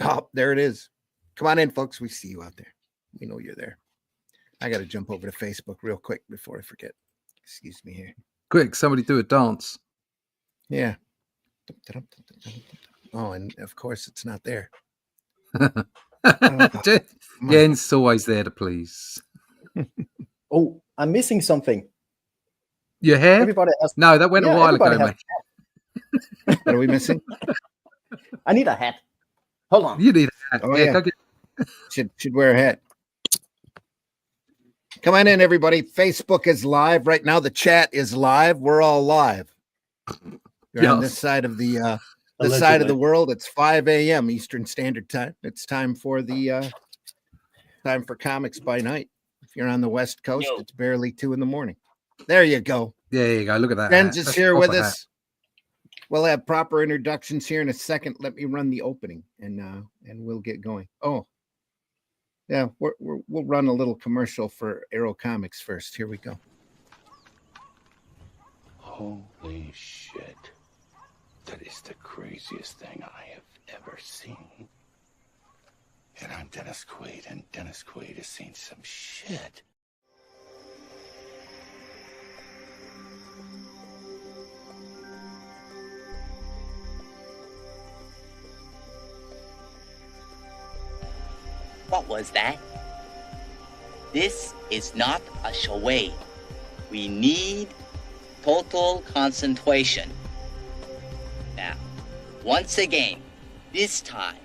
Oh, there it is. Come on in, folks. We see you out there. We know you're there. I got to jump over to Facebook real quick before I forget. Excuse me here. Quick, somebody do a dance. Yeah. Oh, and of course it's not there. Jens always there to please. Oh, I'm missing something. Your hair? Everybody has. No, that went a while ago, mate. What are we missing? I need a hat. Hold on. You need a hat. Oh, yeah. Should wear a hat. Come on in, everybody. Facebook is live right now. The chat is live. We're all live. You're on this side of the side of the world. It's 5 a.m. Eastern Standard Time. It's time for Comics by Night. If you're on the West Coast, it's barely 2 a.m. There you go. There you go. Look at that. Jens is here with us. We'll have proper introductions here in a second. Let me run the opening, and we'll get going. Oh, yeah, we'll run a little commercial for Arrow Comics first. Here we go. Holy shit. That is the craziest thing I have ever seen. And I'm Dennis Quaid, and Dennis Quaid has seen some shit. What was that? This is not a charade. We need total concentration. Now, once again, this time,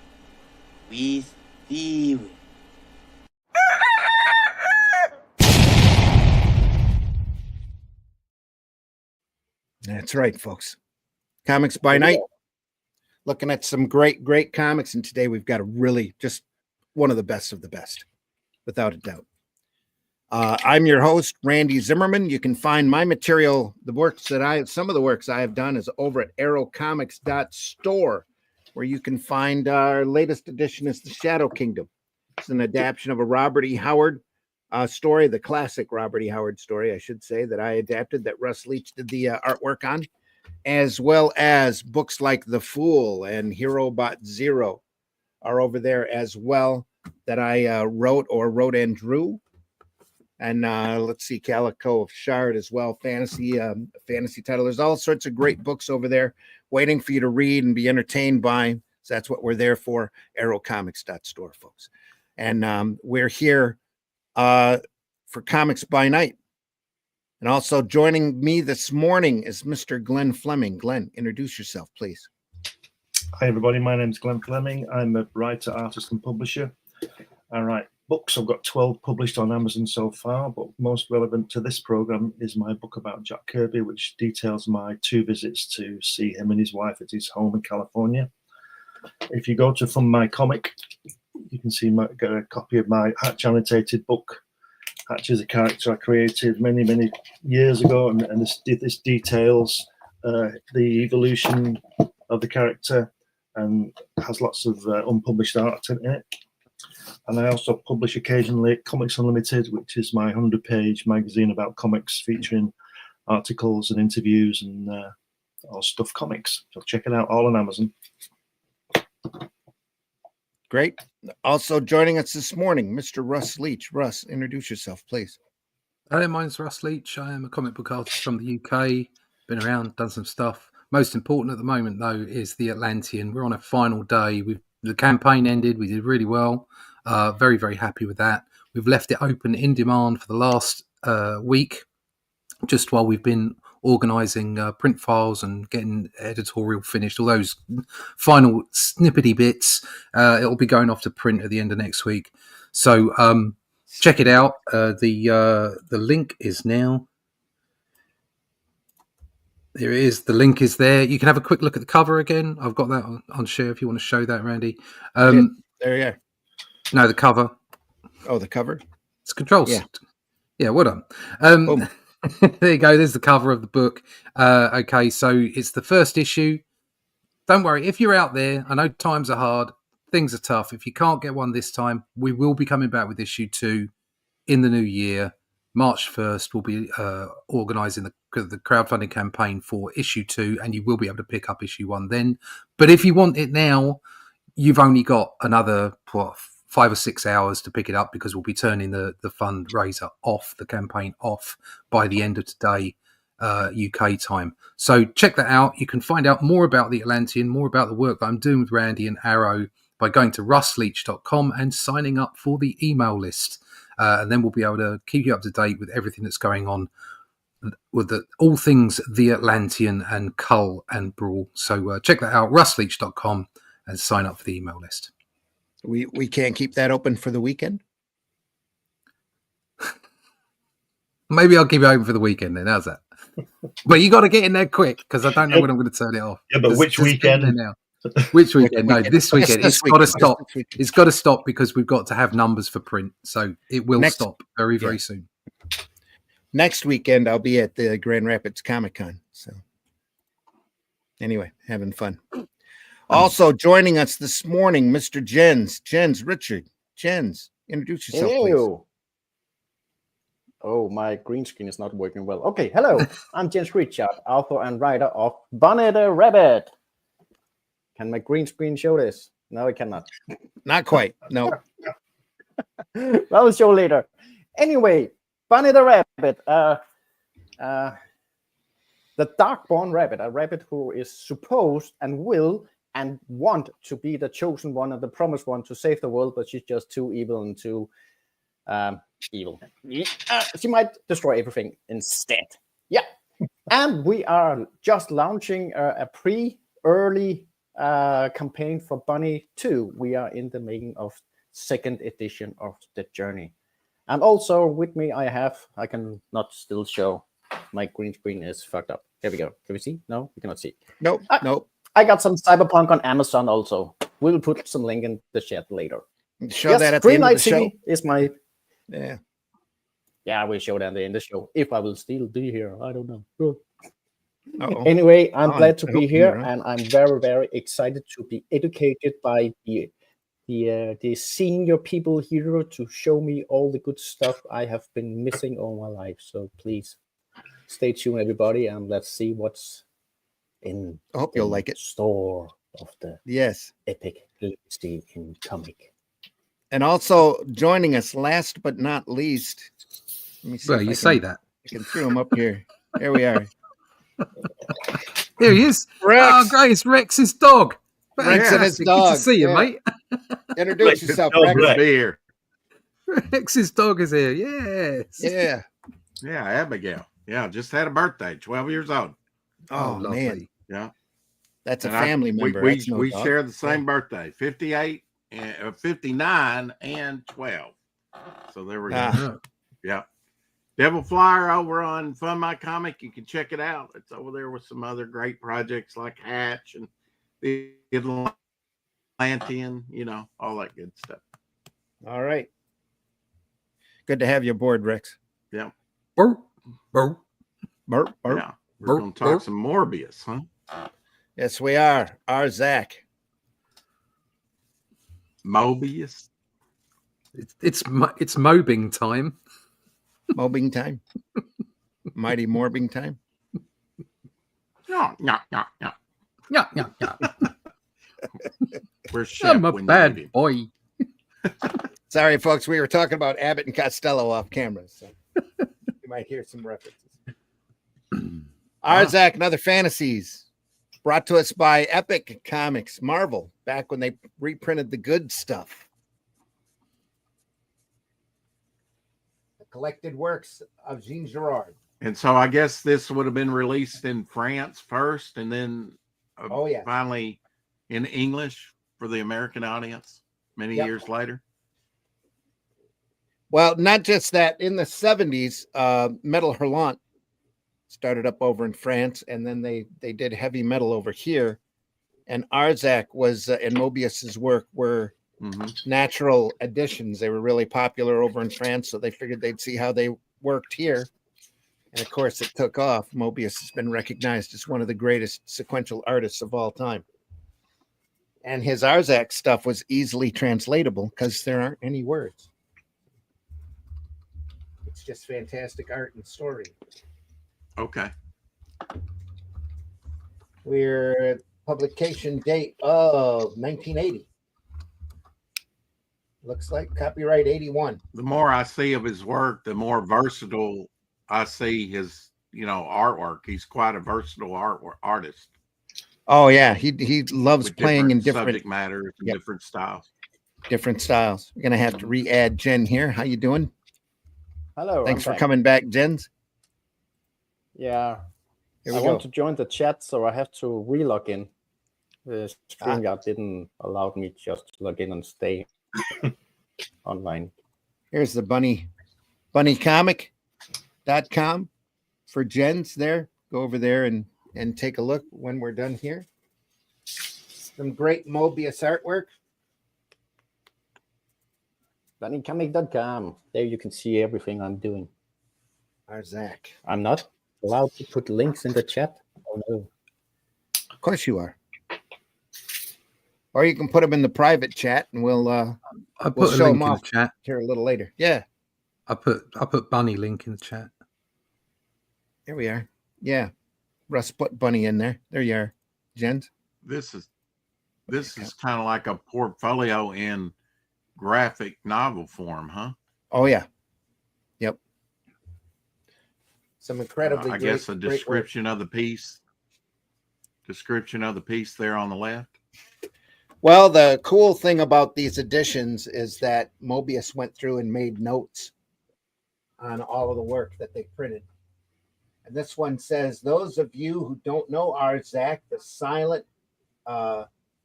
with the... That's right, folks. Comics by Night. Looking at some great comics, and today we've got a really just one of the best, without a doubt. I'm your host, Randy Zimmerman. You can find my material, some of the works I have done is over at arrowcomics.store, where you can find our latest edition is The Shadow Kingdom. It's an adaptation of a Robert E. Howard story, the classic Robert E. Howard story, I should say, that I adapted, that Russ Leach did the artwork on, as well as books like The Fool and Hero Bot Zero are over there as well, that I wrote and drew. And let's see, Calico of Shard as well, fantasy title. There's all sorts of great books over there waiting for you to read and be entertained by. So that's what we're there for, arrowcomics.store, folks. And we're here for Comics by Night. And also joining me this morning is Mr. Glenn Fleming. Glenn, introduce yourself, please. Hi, everybody. My name's Glenn Fleming. I'm a writer, artist, and publisher. I write books. I've got 12 published on Amazon so far, but most relevant to this program is my book about Jack Kirby, which details my 2 visits to see him and his wife at his home in California. If you go to Fund My Comic, you can get a copy of my Hatch annotated book. Hatch is a character I created many years ago, and this details the evolution of the character and has lots of unpublished art in it. And I also publish occasionally Comics Unlimited, which is my 100-page magazine about comics, featuring articles and interviews and all stuff comics. So check it out, all on Amazon. Great. Also joining us this morning, Mr. Russ Leach. Russ, introduce yourself, please. Hi, my name's Russ Leach. I am a comic book artist from the UK. Been around, done some stuff. Most important at the moment, though, is the Atlantean. We're on a final day. The campaign ended. We did really well. Very, very happy with that. We've left it open in demand for the last week, just while we've been organising print files and getting editorial finished. All those final snippety bits, it'll be going off to print at the end of next week. So check it out. The link is now. There it is. The link is there. You can have a quick look at the cover again. I've got that on share if you want to show that, Randy. There you are. No, the cover. Oh, the cover? It's controls. Yeah, well done. There you go. There's the cover of the book. Okay, so it's the first issue. Don't worry. If you're out there, I know times are hard. Things are tough. If you can't get one this time, we will be coming back with issue 2 in the new year. March 1st, we'll be organising the crowdfunding campaign for issue 2, and you will be able to pick up issue 1 then. But if you want it now, you've only got another 5 or 6 hours to pick it up, because we'll be turning the fundraiser off, the campaign off, by the end of today, UK time. So check that out. You can find out more about the Atlantean, more about the work that I'm doing with Randy and Arrow, by going to russleach.com and signing up for the email list. And then we'll be able to keep you up to date with everything that's going on with all things the Atlantean and Cull and Brawl. So check that out, russleach.com, and sign up for the email list. We can't keep that open for the weekend. Maybe I'll keep it open for the weekend then. How's that? But you got to get in there quick, because I don't know when I'm going to turn it off. Yeah, but which weekend? Now. Which weekend? No, this weekend. It's got to stop. It's got to stop, because we've got to have numbers for print. So it will stop very, very soon. Next weekend, I'll be at the Grand Rapids Comic Con. So anyway, having fun. Also joining us this morning, Mr. Jens Richard. Jens, introduce yourself, please. Oh, my green screen is not working well. Okay, hello. I'm Jens Richard, author and writer of Bunny the Rabbit. Can my green screen show this? No, it cannot. Not quite. No. I'll show later. Anyway, Bunny the Rabbit. The Darkborn Rabbit, a rabbit who is supposed and will and want to be the chosen one and the promised one to save the world, but she's just too evil and too evil. She might destroy everything instead. Yeah. And we are just launching a early campaign for Bunny 2. We are in the making of second edition of the journey. And also with me, I can not still show. My green screen is fucked up. Here we go. Can we see? No, we cannot see. Nope. Nope. I got some Cyberpunk on Amazon also. We'll put some link in the chat later. Show that at the end of the show. Is my... Yeah. Yeah, we'll show that at the end of the show. If I will still be here, I don't know. Uh-oh. Anyway, I'm glad to be here, and I'm very, very excited to be educated by the senior people here to show me all the good stuff I have been missing all my life. So please stay tuned, everybody, and let's see what's in I hope you'll like it. Store of the epic legacy in comic. And also joining us, last but not least. Let me see. Well, you say that. I can throw him up here. There we are. Here he is. Rex. Oh, great. It's Rex's dog. Rex and his dog. Good to see you, mate. Introduce yourself, Rex. Good to be here. Rex's dog is here. Yes. Yeah. Yeah, Abigail. Yeah, just had a birthday, 12 years old. Oh, man. Yeah. That's a family member. We share the same birthday, 58, 59, and 12. So there we go. Yeah. Devil Flyer over on Fund My Comic. You can check it out. It's over there with some other great projects like Hatch and the Atlantean, all that good stuff. All right. Good to have you aboard, Rex. Yeah. Burp, burp, burp, burp. Yeah. We're going to talk some MOEBIUS, huh? Yes, we are. Arzach. MOEBIUS. It's mobbing time. Mobbing time. Mighty morbing time. No. We're I'm a bad boy. Sorry, folks. We were talking about Abbott and Costello off camera, so you might hear some references. Arzach and Other Fantasies, brought to us by Epic Comics, Marvel, back when they reprinted the good stuff. The collected works of Jean Girard. And so I guess this would have been released in France first, and then finally in English for the American audience many years later. Well, not just that. In the 70s, Metal Hurlant started up over in France, and then they did heavy metal over here. And Arzach was, and MOEBIUS's work were natural additions. They were really popular over in France, so they figured they'd see how they worked here. And of course, it took off. MOEBIUS has been recognized as one of the greatest sequential artists of all time. And his Arzach stuff was easily translatable because there aren't any words. It's just fantastic art and story. Okay. We're publication date of 1980. Looks like copyright 81. The more I see of his work, the more versatile I see his, artwork. He's quite a versatile artist. Oh yeah, he loves with playing in subject different matters and different styles. styles. We're gonna have to re-add Jen here. How you doing? Hello. Thanks I'm for back. coming back, Jens. Yeah. Here we I go. want to join the chat, so I have to re-log in. The StreamYard didn't allow me just to log in and stay online. Here's the bunnycomic.com for Jens there. Go over there and take a look when we're done here. Some great Moebius artwork. Bunnycomic.com. There you can see everything I'm doing. Arzach. I'm not allowed to put links in the chat. Oh no. Of course you are. Or you can put them in the private chat and we'll I we'll put a show link them in the off chat. here a little later. Yeah. I put Bunny link in the chat. Here we are. Yeah. Russ put Bunny in there. There you are, Jens. This is kind of like a portfolio in graphic novel form, huh? Oh yeah. Yep. Some incredibly I great, guess a description of the piece. Description of the piece there on the left. Well, the cool thing about these editions is that Moebius went through and made notes on all of the work that they printed. And this one says, those of you who don't know Arzach, the silent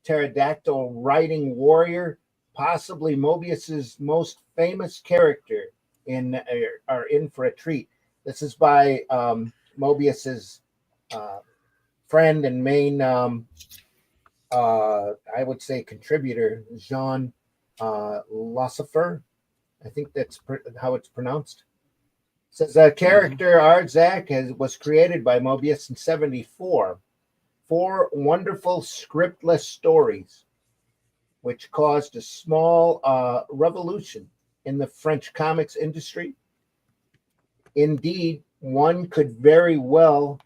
pterodactyl riding warrior, possibly Moebius's most famous character, are in for a treat. This is by Moebius's friend and main I would say contributor, Jean Lossifer. I think that's how it's pronounced. It says a character Arzach was created by Moebius in 1974. 4 wonderful scriptless stories, which caused a small revolution in the French comics industry. Indeed, one could very well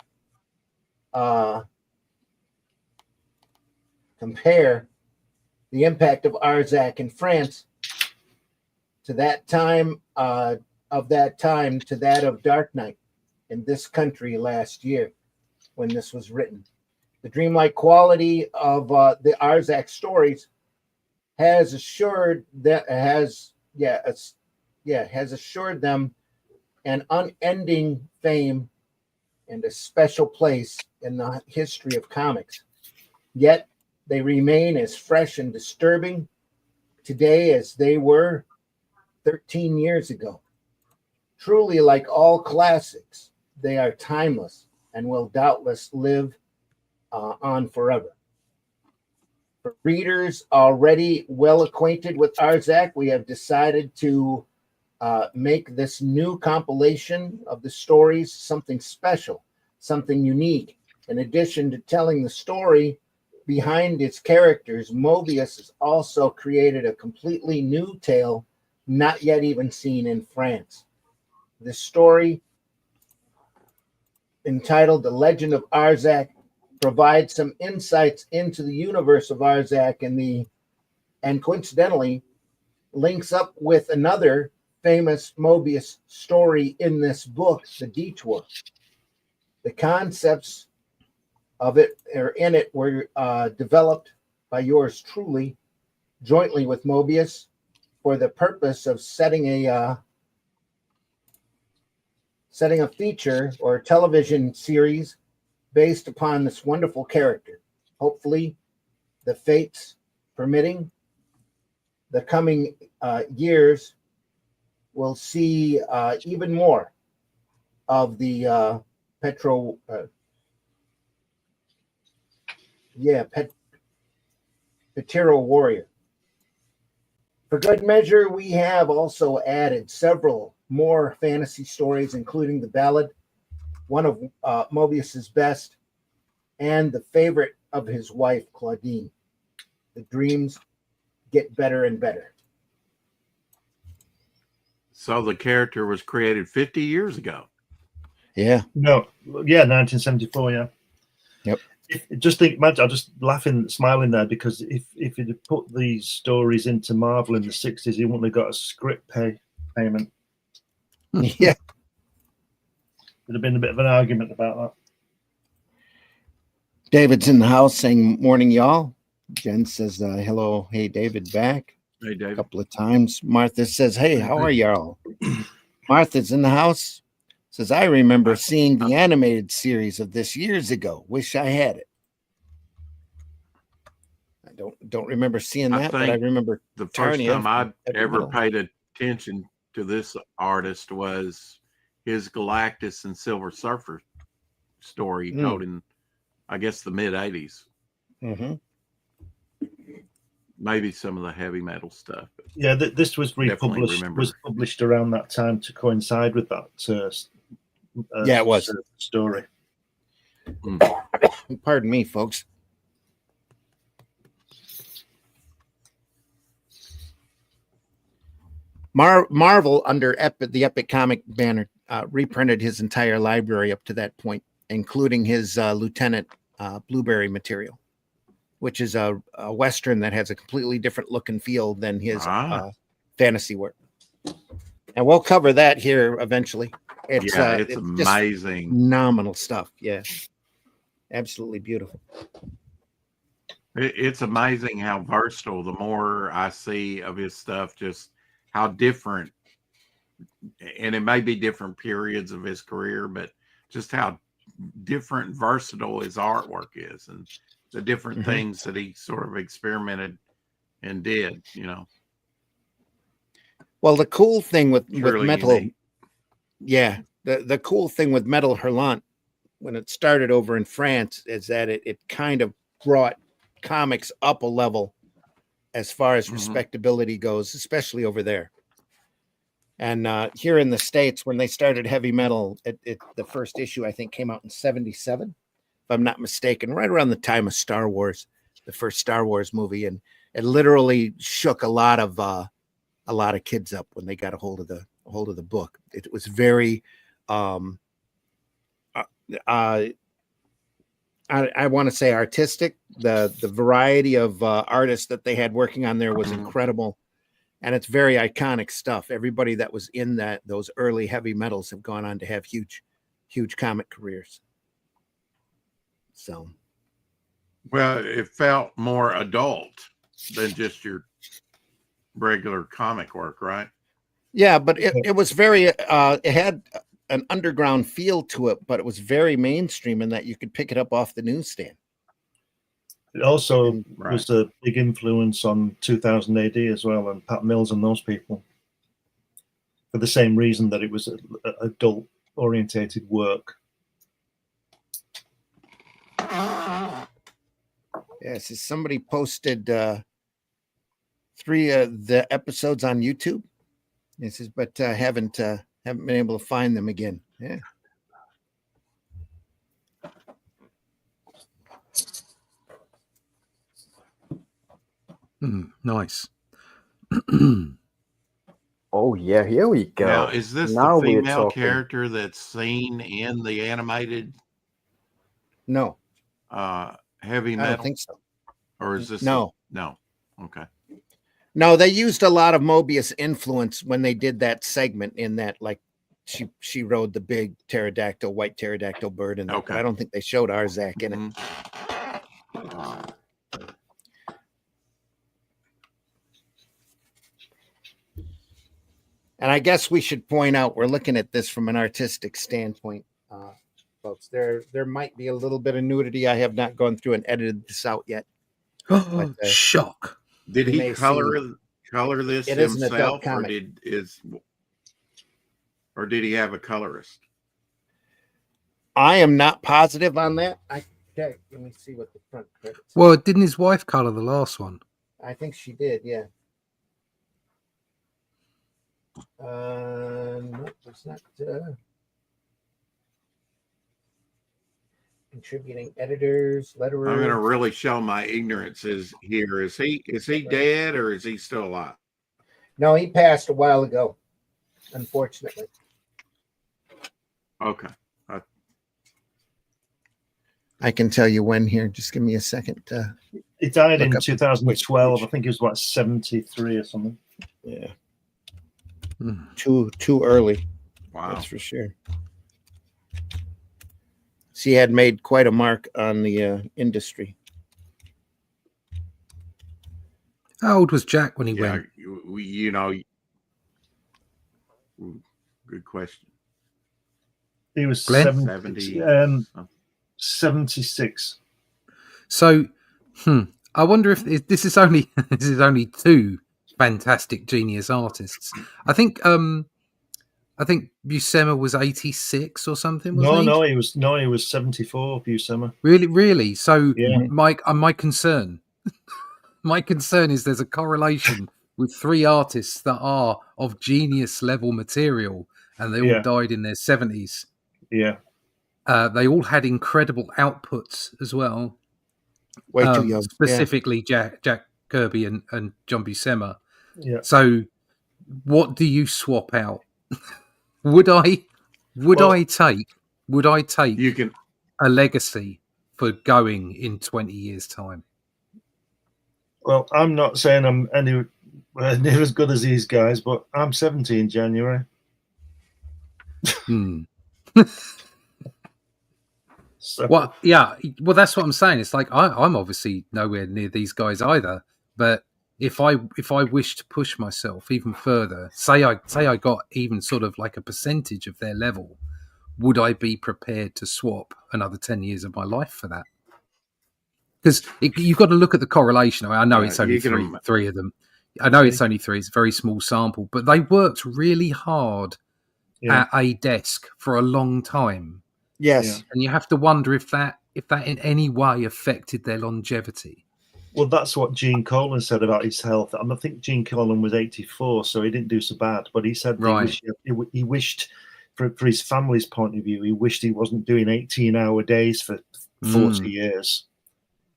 compare the impact of Arzach in France to that time to that of Dark Knight in this country last year when this was written. The dreamlike quality of the Arzach stories has assured them an unending fame and a special place in the history of comics. Yet they remain as fresh and disturbing today as they were 13 years ago. Truly, like all classics, they are timeless and will doubtless live on forever. For readers already well acquainted with Arzach, we have decided to make this new compilation of the stories something special, something unique. In addition to telling the story behind its characters, Moebius has also created a completely new tale not yet even seen in France. The story, entitled The Legend of Arzach, provides some insights into the universe of Arzach and coincidentally links up with another famous Moebius story in this book, The Detour. The concepts of it or in it were developed by yours truly, jointly with Moebius, for the purpose of setting a feature or television series based upon this wonderful character. Hopefully, the fates permitting, the coming years will see even more of the Petero warrior. For good measure, we have also added several more fantasy stories, including the ballad, one of Moebius's best, and the favorite of his wife, Claudine. The dreams get better and better. So the character was created 50 years ago. Yeah. No, yeah, 1974, yeah. Yep. Just think, imagine, I'm just laughing, smiling there, because if he'd have put these stories into Marvel in the 60s, he wouldn't have got a script payment. Yeah. There'd have been a bit of an argument about that. David's in the house saying, "Morning, y'all." Jen says, "Hello, hey, David, back." Hey, A David. couple of times. Martha says, "Hey, how are y'all?" Martha's in the house. Says, "I remember seeing the animated series of this years ago. Wish I had it." I don't remember seeing I that, but I think remember the first Tarnia time I from Heavy ever Metal. paid attention to this artist was his Galactus and Silver Surfer story told in, I guess, the mid 80s. Mm-hmm. Maybe some of the heavy metal stuff. Yeah, this was Definitely republished. remember. Was published around that time to coincide with that. Yeah, it was. Story. Pardon me, folks. Marvel, under the Epic Comic banner, reprinted his entire library up to that point, including his Lieutenant Blueberry material, which is a Western that has a completely different look and feel than his fantasy work. And we'll cover that here eventually. It's amazing. Phenomenal stuff. Yeah. Absolutely beautiful. It's amazing how versatile. The more I see of his stuff, just how different, and it may be different periods of his career, but just how different, versatile his artwork is, and the different things that he sort of experimented and did, Well, the cool thing with Metal, unique. Yeah, the cool thing with Metal Hurlant, when it started over in France, is that it kind of brought comics up a level as far as respectability goes, especially over there. And here in the States, when they started Heavy Metal, the first issue, I think, came out in 1977, if I'm not mistaken, right around the time of Star Wars, the first Star Wars movie. And it literally shook a lot of kids up when they got a hold of the book. It was very I want to say artistic. The variety of artists that they had working on there was incredible, and it's very iconic stuff. Everybody that was in those early heavy metals have gone on to have huge comic careers. So, well, it felt more adult than just your regular comic work, right? Yeah, but it was very it had an underground feel to it, but it was very mainstream in that you could pick it up off the newsstand. It also was a big influence on 2000 AD as well, and Pat Mills and those people, for the same reason that it was adult orientated work. Yes, somebody posted 3 of the episodes on YouTube. It says, but haven't been able to find them again. Yeah. Nice. Oh yeah, here we go. Now, is this Now the we're female talking. character that's seen in the animated No. Heavy Metal? I don't think so. Or is this no? No. Okay. No, they used a lot of Moebius influence when they did that segment. In that, like, she rode the big white pterodactyl bird, and I don't think they showed Arzach in it. And I guess we should point out, we're looking at this from an artistic standpoint, folks. There might be a little bit of nudity. I have not gone through and edited this out yet. But, shock. Did he color this himself, or did he have a colorist? I am not positive on that. Okay, let me see what the front credits. Well, didn't his wife color the last one? I think she did, yeah. No, it's not. Contributing editors, letterers. I'm going to really show my ignorance here. Is he dead, or is he still alive? No, he passed a while ago, unfortunately. Okay. I can tell you when here. Just give me a second. He died Look in up 2012. I Wikipedia. think he was like 73 or something. Yeah, Hmm. too early. Wow. That's for sure. So he had made quite a mark on the industry. How old was Jack when he Yeah, went? you know. Good question. He was Glenn? 70. 76. So, I wonder if this is only this is only two fantastic genius artists. I think Buscema was 86 or something, wasn't No, he? he was 74. Buscema. Really. So, Yeah. my concern is there's a correlation with three artists that are of genius level material, and they all Yeah. died in their 70s. Yeah. They all had incredible outputs as well. Way too young. Specifically, Jack Kirby and John Buscema. Yeah. So, what do you swap out? Would I take You can. a legacy for going in 20 years' time? Well, I'm not saying I'm near as good as these guys, but I'm 70 in January. So, Well, that's what I'm saying. It's like I'm obviously nowhere near these guys either. But if I wish to push myself even further, say I got even sort of like a percentage of their level, would I be prepared to swap another 10 years of my life for that? Because you've got to look at the correlation. I know it's only three of them. I know it's only three. It's a very small sample, but they worked really hard at a desk for a long time. Yes. And you have to wonder if that in any way affected their longevity. well, that's what Gene Colan said about his health. I think Gene Colan was 84, so he didn't do so bad. But he said he wished for his family's point of view, he wished he wasn't doing 18-hour days for 40 years.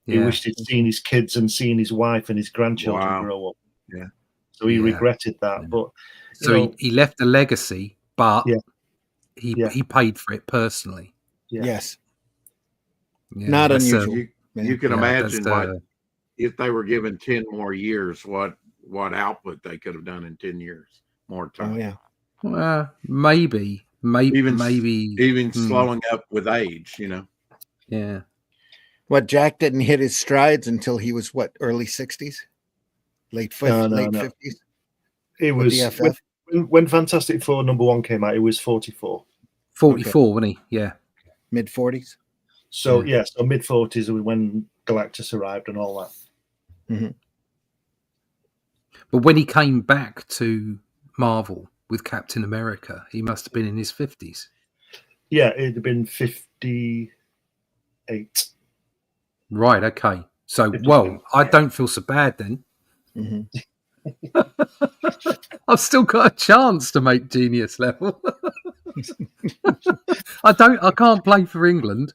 He wished he'd seen his kids and seen his wife and his grandchildren grow up. Yeah. So he regretted that. But so he left a legacy, but he paid for it personally. Yeah. Yes. Yeah, Not unusual. You can imagine if they were given 10 more years, what output they could have done in 10 years more time. Oh yeah. Well, maybe even slowing up with age, Yeah. What, Jack didn't hit his strides until he was what, early 60s? Late 50s? It was when Fantastic Four #1 came out, it was 44. 44, wasn't he? Yeah. Mid 40s. So so mid 40s when Galactus arrived and all that. Mm-hmm. But when he came back to Marvel with Captain America, he must have been in his 50s. Yeah, it'd have been 58. Right, okay. So, I don't feel so bad then. Mm-hmm. I've still got a chance to make genius level. I can't play for England.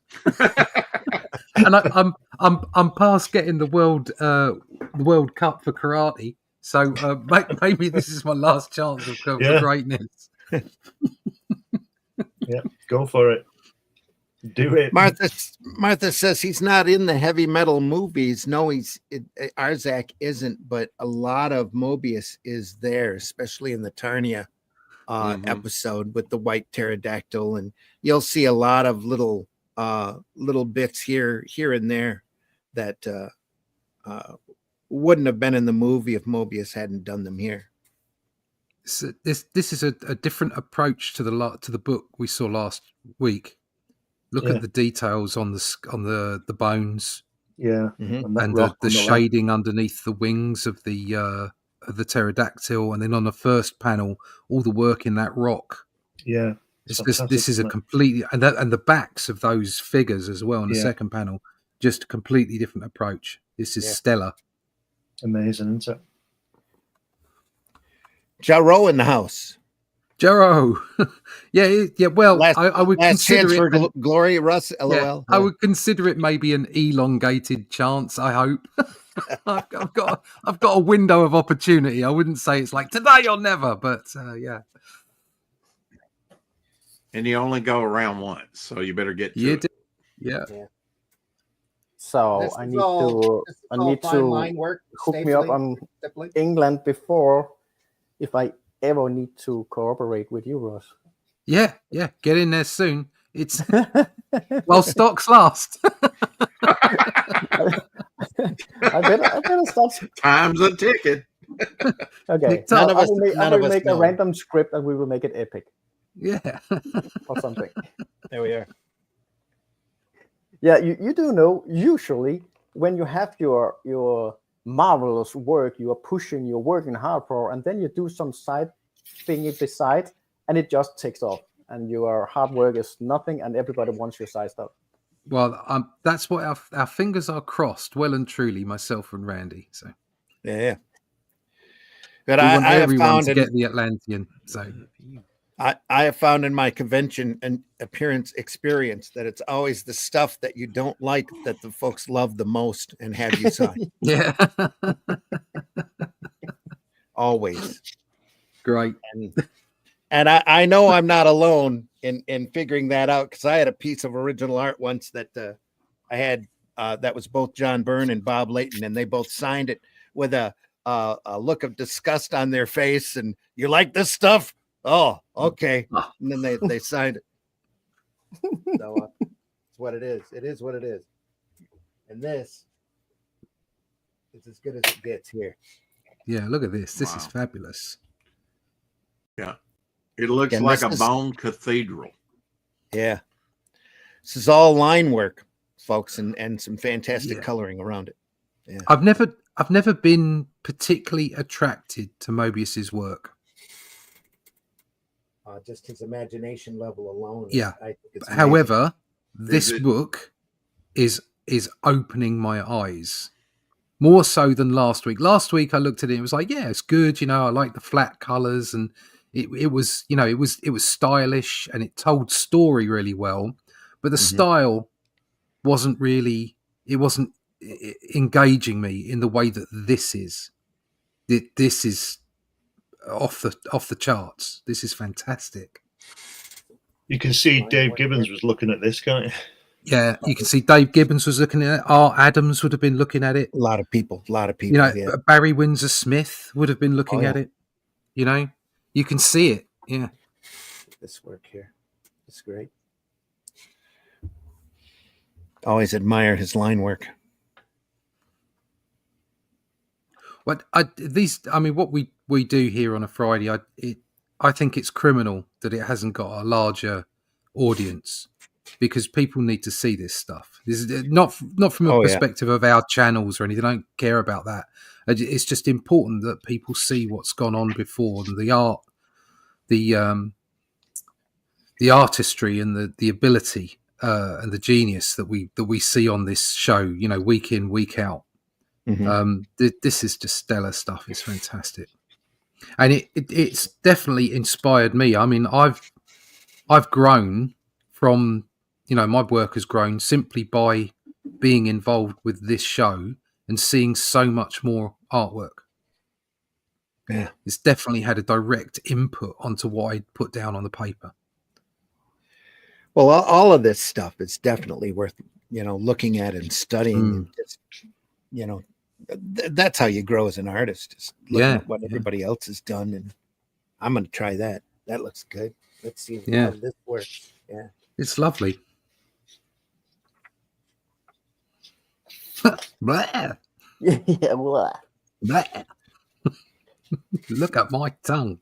And I'm past getting the World Cup for karate. So maybe this is my last chance of greatness. Yeah, go for it. Do it. Martha says he's not in the heavy metal movies. No, Arzach isn't, but a lot of Moebius is there, especially in the Tarnia episode with the white pterodactyl, and you'll see a lot of little bits here and there that wouldn't have been in the movie if Moebius hadn't done them here. So this is a different approach to the book we saw last week. Look at the details on the bones, and the shading underneath the wings of the pterodactyl, and then on the first panel, all the work in that rock. Yeah, this is a completely and the backs of those figures as well. On the second panel, just a completely different approach. This is stellar. Amazing, isn't it? Jarro in the house. Jarro, yeah. Well, I would consider it for glory, Russ. LOL. Yeah, I would consider it maybe an elongated chance. I hope I've got a window of opportunity. I wouldn't say it's like today or never, but yeah. And you only go around once, so you better get to it. Yeah. So This I is need all- to this is I all need fine to line work. hook me up safely, on simply. England before if I ever need to cooperate with you, Ross. Yeah, get in there soon. It's while stocks last. I better start. Time's a ticket. Okay, Nick None Tuck. of us- I none will of us make a know. random script and we will make it epic Yeah. or something. There we are. Yeah, you do know, usually when you have your marvelous work, you are pushing, you're working hard for, and then you do some side thingy beside, and it just takes off. And your hard work is nothing, and everybody wants your side stuff. Well, that's what our fingers are crossed, well and truly, myself and Randy. So Yeah. But we want I have everyone found to in, get the Atlantean. So I have found in my convention and appearance experience that it's always the stuff that you don't like that the folks love the most and have you sign. yeah, Always. great. And I know I'm not alone in figuring that out, because I had a piece of original art once that I had that was both John Byrne and Bob Layton, and they both signed it with a look of disgust on their face. And you like this stuff? Oh, okay. And then they signed it. So it's what it is. It is what it is. And this is as good as it gets here. Yeah, look at this. This is Wow. fabulous. Yeah. It looks And like this a is- bone cathedral. Yeah. This is all line work, folks, and some fantastic Yeah. coloring around it. I've never been particularly attracted to Moebius's work. Just his imagination level alone. Yeah. I think it's amazing. However, this it- book is opening my eyes more so than last week. Last week I looked at it, it was like, yeah, it's good, I like the flat colors, and it was stylish, and it told story really well, but the style wasn't engaging me in the way that this is. This is off the charts. This is fantastic. You can see Dave Gibbons was looking at this, can't you? Yeah, you can see Dave Gibbons was looking at it. Art Adams would have been looking at it. A lot of people. Yeah. Barry Windsor Smith would have been looking Oh, yeah. at it. You can see it. Yeah. This work here. It's great. Always admire his line work. What we do here on a Friday, I think it's criminal that it hasn't got a larger audience, because people need to see this stuff. This is not from a Oh, yeah. perspective of our channels or anything. I don't care about that. It's just important that people see what's gone on before, and the art, the artistry, and the ability and the genius that we see on this show. Week in, week out. This is just stellar stuff. It's fantastic, and it's definitely inspired me. I mean, I've grown from, my work has grown simply by being involved with this show and seeing so much more artwork. Yeah. It's definitely had a direct input onto what I put down on the paper. Well, all of this stuff is definitely worth, looking at and studying. And just, that's how you grow as an artist. Just looking at what everybody else has done. And I'm going to try that. That looks good. Let's see how this works. Yeah. It's lovely. Blah, Yeah, blah. blah. Look at my tongue.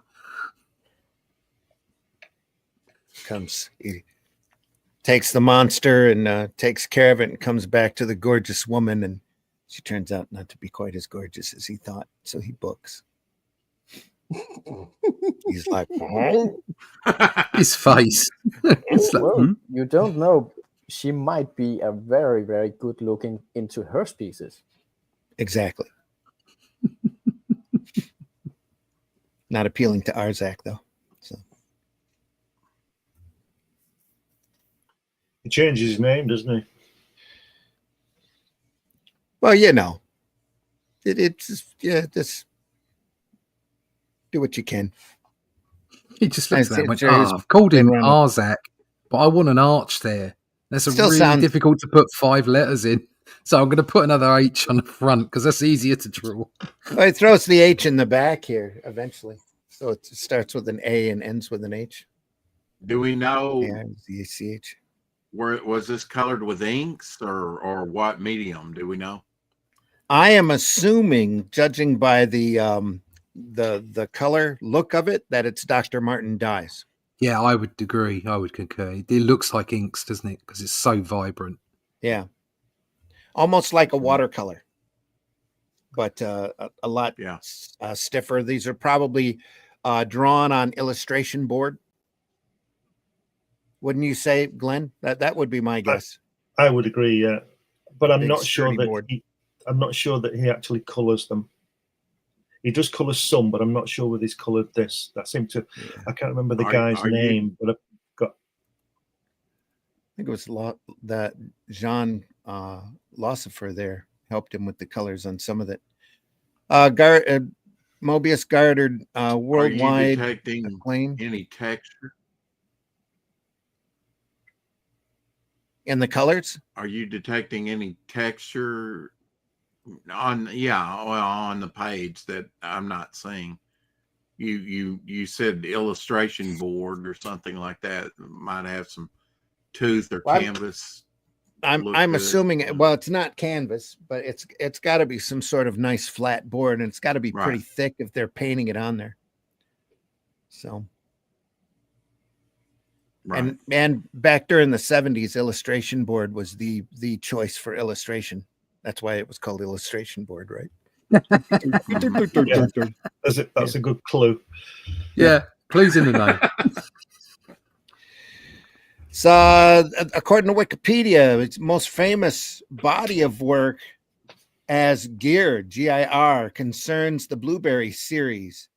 He takes the monster and takes care of it, and comes back to the gorgeous woman, and she turns out not to be quite as gorgeous as he thought. So he books. He's like, His face. It's like, Well, you don't know. She might be a very, very good looking into her species. exactly. Not appealing to Arzach, though. So He changes his name, doesn't he? well, it's just do what you can. He just looks at that and went, Sure, I've called him been around. Arzach, but I want an arch there. That's Still really sounds- difficult to put 5 letters in. So I'm going to put another H on the front because that's easier to draw. Well, it throws the H in the back here eventually. So it starts with an A and ends with an H. Do we know Yeah, the CH. where was this colored with inks or what medium? Do we know? I am assuming, judging by the color look of it, that it's Dr. Martin Dyes. Yeah, I would agree. I would concur. It looks like inks, doesn't it? Because it's so vibrant. Yeah, almost like a watercolor, but a lot stiffer. These are probably drawn on illustration board. Wouldn't you say, Glenn? That would be my guess. I would agree. Yeah, but I'm Big not sure sturdy that board. I'm not sure that he actually colours them. He does colour some, but I'm not sure whether he's coloured this. That seemed to. I can't remember the guy's name, but I've got. I think it was that Jean Lossifer there helped him with the colors on some of it. Moebius garnered worldwide Are you detecting acclaim any texture? in the colors. Are you detecting any texture on on the page that I'm not seeing? You said illustration board or something like that. Might have some tooth or canvas. I'm assuming it's not canvas, but it's got to be some sort of nice flat board, and it's got to be pretty thick if they're painting it on there. So and back during the 70s, illustration board was the choice for illustration. That's why it was called illustration board, right? That's a good clue. Yeah, clues in the name. So, according to Wikipedia, its most famous body of work as GIR, G-I-R, concerns the Blueberry series,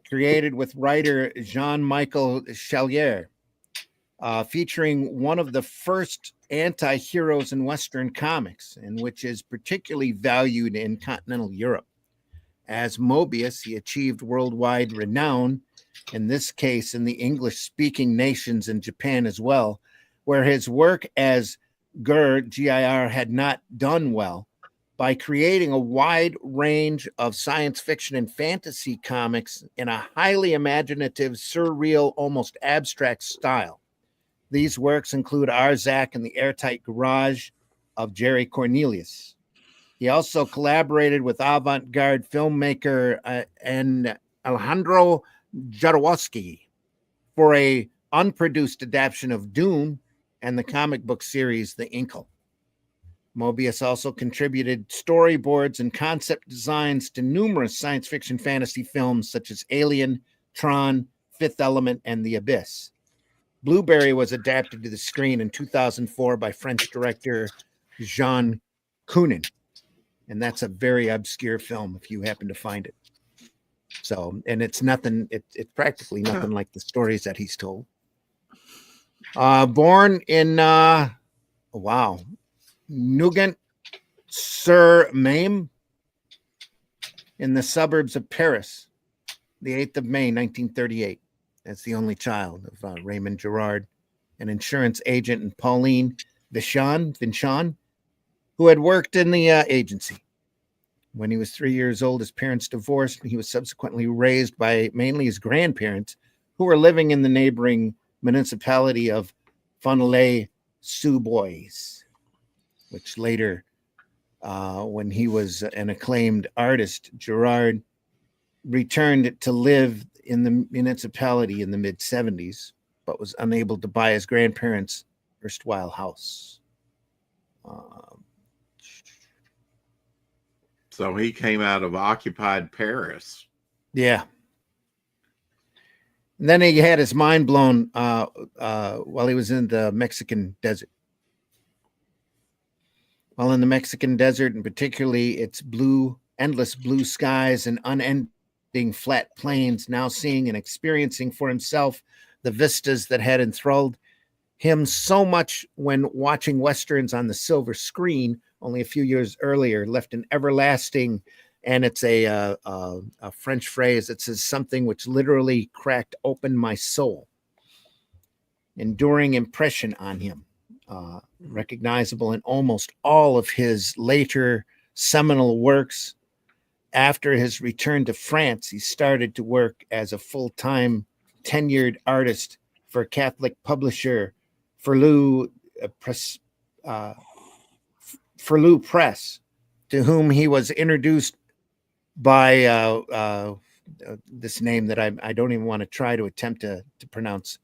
created with writer Jean-Michel Chalier, featuring one of the first anti-heroes in Western comics, and which is particularly valued in continental Europe. As Moebius, he achieved worldwide renown, in this case in the English-speaking nations in Japan as well, where his work as GIR, G-I-R, had not done well, by creating a wide range of science fiction and fantasy comics in a highly imaginative, surreal, almost abstract style. These works include Arzach and the Airtight Garage of Jerry Cornelius. He also collaborated with avant-garde filmmaker and Alejandro Jodorowsky for a unproduced adaptation of Dune and the comic book series The Inkle. Moebius also contributed storyboards and concept designs to numerous science fiction fantasy films such as Alien, Tron, Fifth Element, and The Abyss. Blueberry was adapted to the screen in 2004 by French director Jean Kounen. And that's a very obscure film if you happen to find it. So, and it's nothing, it's practically nothing like the stories that he's told. Born in, Nugent-sur-Marne in the suburbs of Paris, the 8th of May, 1938. As the only child of Raymond Girard, an insurance agent, and Pauline Vinchon, who had worked in the agency. When he was 3 years old, his parents divorced, and he was subsequently raised by mainly his grandparents, who were living in the neighboring municipality of Fontenay-sous-Bois, which later, when he was an acclaimed artist, Girard returned to live in the municipality in the mid-70s, but was unable to buy his grandparents' erstwhile house. So he came out of occupied Paris. Yeah. And then he had his mind blown while he was in the Mexican desert. While in the Mexican desert, and particularly its endless blue skies and unending flat plains, now seeing and experiencing for himself the vistas that had enthralled him so much when watching westerns on the silver screen only a few years earlier, left an everlasting, and it's a French phrase that says something which literally cracked open my soul, enduring impression on him. recognizable in almost all of his later seminal works. After his return to France, he started to work as a full-time tenured artist for Catholic publisher Ferlou Press, to whom he was introduced by this name that I don't even want to try to attempt to pronounce,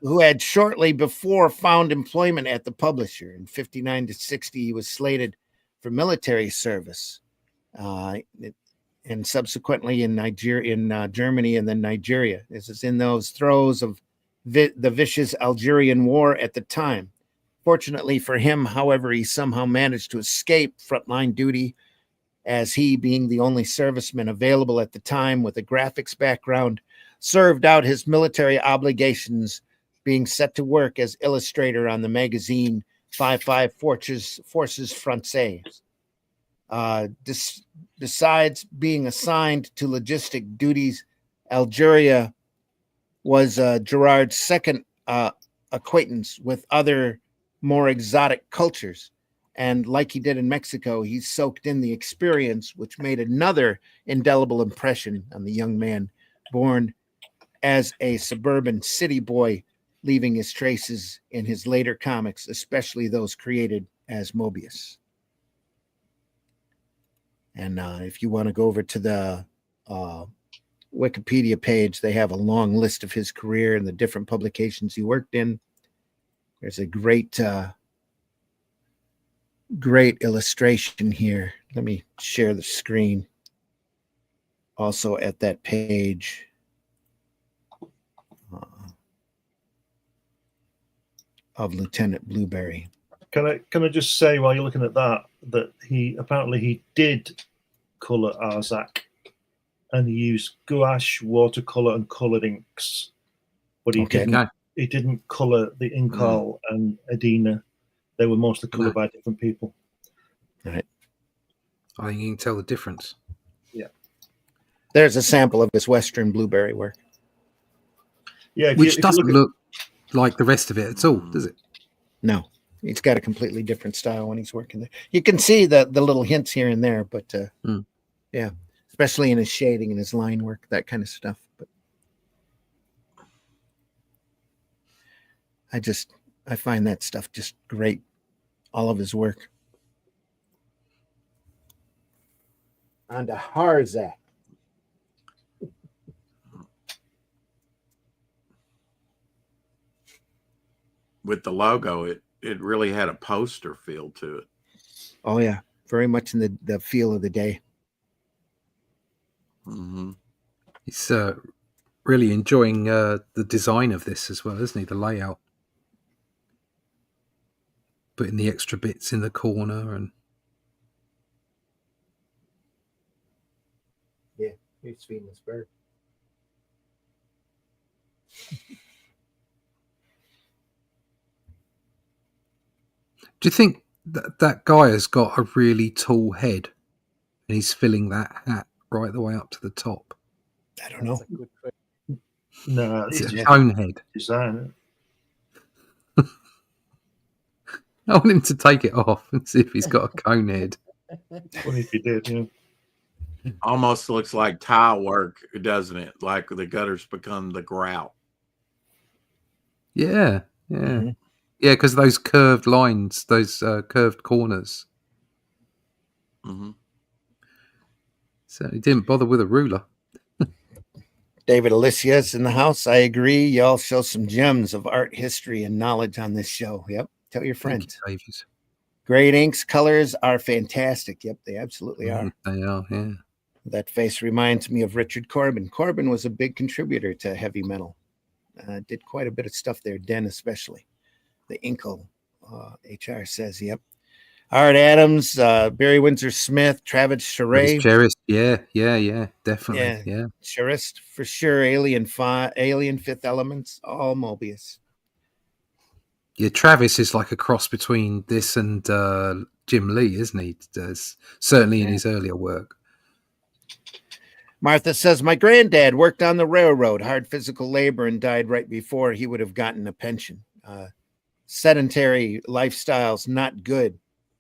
who had shortly before found employment at the publisher. In 59 to 60, he was slated for military service, and subsequently in Germany, and then Nigeria. This is in those throes of the vicious Algerian war at the time. Fortunately for him, however, he somehow managed to escape frontline duty, as he, being the only serviceman available at the time with a graphics background, served out his military obligations, being set to work as illustrator on the magazine 55 Forces Françaises. Besides being assigned to logistic duties, Algeria was Gerard's second acquaintance with other more exotic cultures. And like he did in Mexico, he soaked in the experience, which made another indelible impression on the young man born as a suburban city boy, leaving his traces in his later comics, especially those created as MOEBIUS. And if you want to go over to the Wikipedia page, they have a long list of his career and the different publications he worked in. There's a great illustration here. Let me share the screen. Also at that page, of Lieutenant Blueberry. Can I just say, while you're looking at that he did color Arzach, and he used gouache, watercolor, and colored inks, but he didn't color the Inkal and Edina. They were mostly colored by different people. Right. I think you can tell the difference. Yeah. There's a sample of his Western Blueberry work. Yeah, which doesn't look like the rest of it at all, does it? No. He's got a completely different style when he's working there. You can see the little hints here and there, but yeah, especially in his shading and his line work, that kind of stuff. But I find that stuff just great. All of his work. On to Arzach. With the logo, it really had a poster feel to it. Oh yeah, very much in the feel of the day. Mm-hmm. He's really enjoying the design of this as well, isn't he? The layout, putting the extra bits in the corner, and yeah, he's feeding this bird. Do you think that guy has got a really tall head and he's filling that hat right the way up to the top? I don't know. No, it's a cone head. Design. I want him to take it off and see if he's got a cone head. Funny if he did, yeah. Almost looks like tile work, doesn't it? Like the gutters become the grout. Yeah, yeah. Mm-hmm. Yeah, because those curved lines, those curved corners. Mm-hmm. So he didn't bother with a ruler. David Alicia's in the house. I agree. Y'all show some gems of art history and knowledge on this show. Yep. Tell your friends. Thank you, great inks, colors are fantastic. Yep, they absolutely are. They are, yeah. That face reminds me of Richard Corbin. Corbin was a big contributor to heavy metal. Did quite a bit of stuff there, Den especially. The Inkle, HR says, yep. Art Adams, Barry Windsor Smith, Travis Charest. Yeah, definitely. Yeah. Charest for sure. Alien Fifth Elements, all MOEBIUS. Yeah, Travis is like a cross between this and Jim Lee, isn't he? Certainly in his earlier work. Martha says, my granddad worked on the railroad, hard physical labor, and died right before he would have gotten a pension. sedentary lifestyle's not good,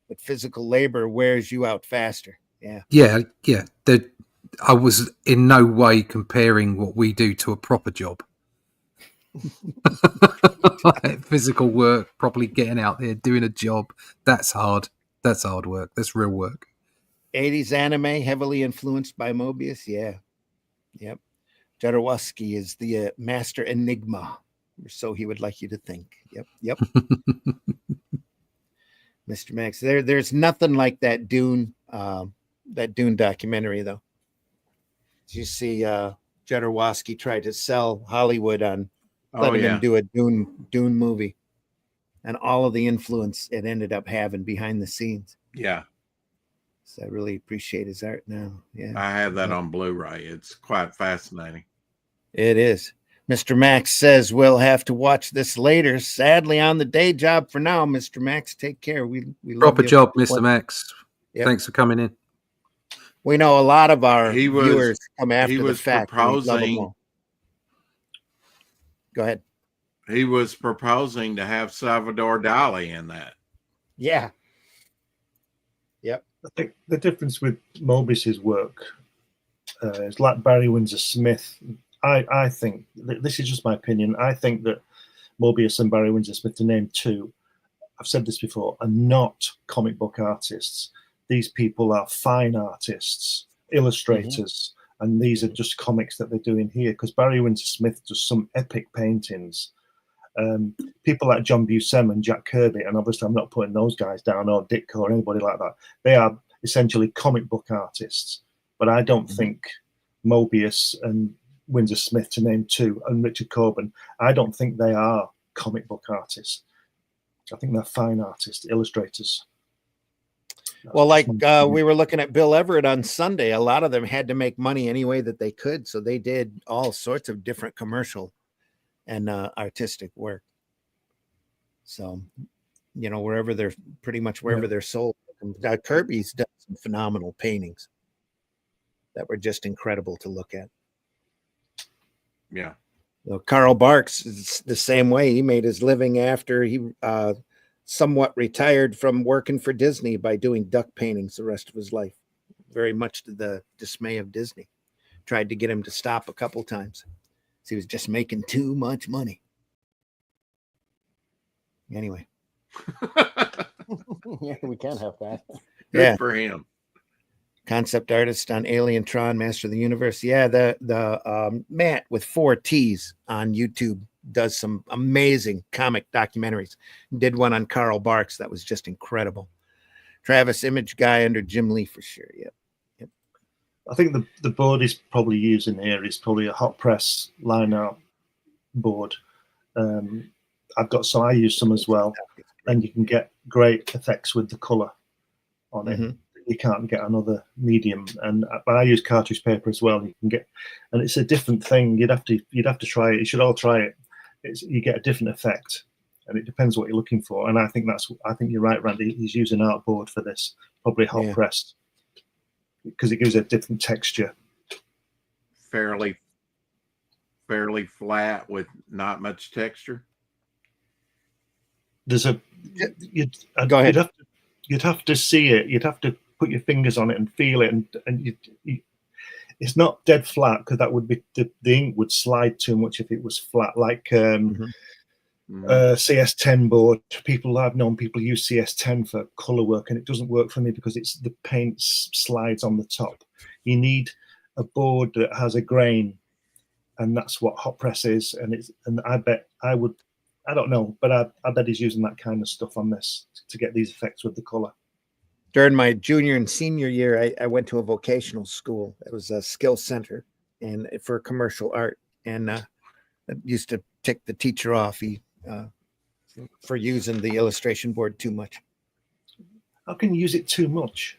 but physical labor wears you out faster. Yeah. Yeah. I was in no way comparing what we do to a proper job. Physical work, properly getting out there, doing a job. That's hard. That's hard work. That's real work. 80s anime heavily influenced by Moebius. Yeah. Yep. Jodorowsky is the master enigma, or so he would like you to think. Yep. Mr. Max, there's nothing like that Dune documentary though. You see, Jodorowsky tried to sell Hollywood on letting him do a Dune movie, and all of the influence it ended up having behind the scenes. Yeah. So I really appreciate his art now. Yeah, I have that on Blu-ray. It's quite fascinating. It is. Mr. Max says we'll have to watch this later. Sadly, on the day job for now. Mr. Max, take care. We Proper love you. job, Mr. Max. Yep. Thanks for coming in. We know a lot of our viewers come after the fact. Proposing. Go ahead. He was proposing to have Salvador Dali in that. Yeah. Yep. I think the difference with Moebius's work is like Barry Windsor Smith. I think this is just my opinion. I think that Moebius and Barry Windsor Smith, to name two, I've said this before, are not comic book artists. These people are fine artists, illustrators, and these are just comics that they're doing here. Because Barry Windsor Smith does some epic paintings. People like John Buscema and Jack Kirby, and obviously I'm not putting those guys down, or Dick or anybody like that. They are essentially comic book artists. But I don't think Moebius and Windsor Smith, to name two, and Richard Coburn, I don't think they are comic book artists. I think they're fine artists, illustrators. Well, like we were looking at Bill Everett on Sunday, a lot of them had to make money any way that they could. So they did all sorts of different commercial and artistic work. So, wherever they're they're sold. Kirby's done some phenomenal paintings that were just incredible to look at. Yeah. Carl Barks is the same way. He made his living after he somewhat retired from working for Disney by doing duck paintings the rest of his life, very much to the dismay of Disney. Tried to get him to stop a couple times. So he was just making too much money. Anyway. Yeah, we can have that. Good for him. Concept artist on Alien Tron, Master of the Universe. Yeah, the Matt with 4 T's on YouTube does some amazing comic documentaries. Did one on Carl Barks that was just incredible. Travis, image guy under Jim Lee for sure. Yep. I think the board he's probably using here is probably a hot press line art board. I use some as well, and you can get great effects with the color on it. You can't get another medium, but I use cartridge paper as well. You can get, and it's a different thing. You'd have to try it. You should all try it. You get a different effect, and it depends what you're looking for. And I think you're right, Randy. He's using artboard for this, probably hot pressed, because it gives a different texture. Fairly flat with not much texture. Go ahead. You'd have to see it. You'd have to put your fingers on it and feel it, and it's not dead flat, because that would be the ink would slide too much if it was flat, like CS10 board. I've known people use CS10 for color work, and it doesn't work for me because the paint slides on the top. You need a board that has a grain, and that's what hot press is. And I bet I don't know, but I bet he's using that kind of stuff on this to get these effects with the color. During my junior and senior year, I went to a vocational school. It was a skill center and for commercial art. And I used to tick the teacher off for using the illustration board too much. How can you use it too much?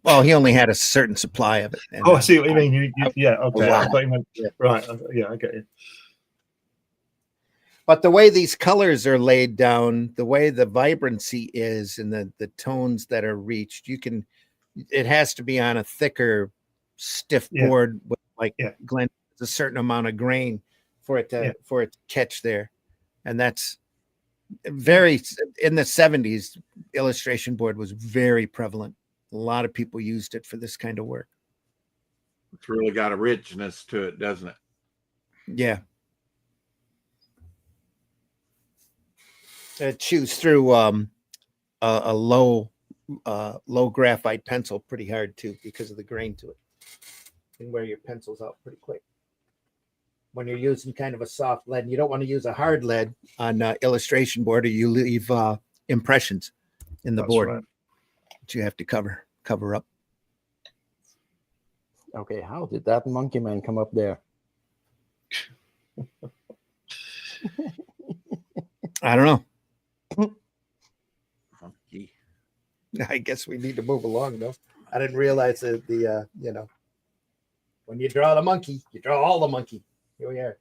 Well, he only had a certain supply of it. And, I see what you mean. Yeah, okay. I thought you meant, right. Yeah, I get you. But the way these colors are laid down, the way the vibrancy is, and the tones that are reached, it has to be on a thicker, stiff board with Glenn, a certain amount of grain for it to catch there. And that's very in the 70s, illustration board was very prevalent. A lot of people used it for this kind of work. It's really got a richness to it, doesn't it? Yeah. It chews through a low graphite pencil pretty hard too because of the grain to it. You can wear your pencils out pretty quick. When you're using kind of a soft lead, you don't want to use a hard lead on illustration board, or you leave impressions in the That's board right. that you have to cover up. Okay, how did that monkey man come up there? I don't know. Funky. I guess we need to move along though. I didn't realize that the when you draw the monkey, you draw all the monkey. Here we are.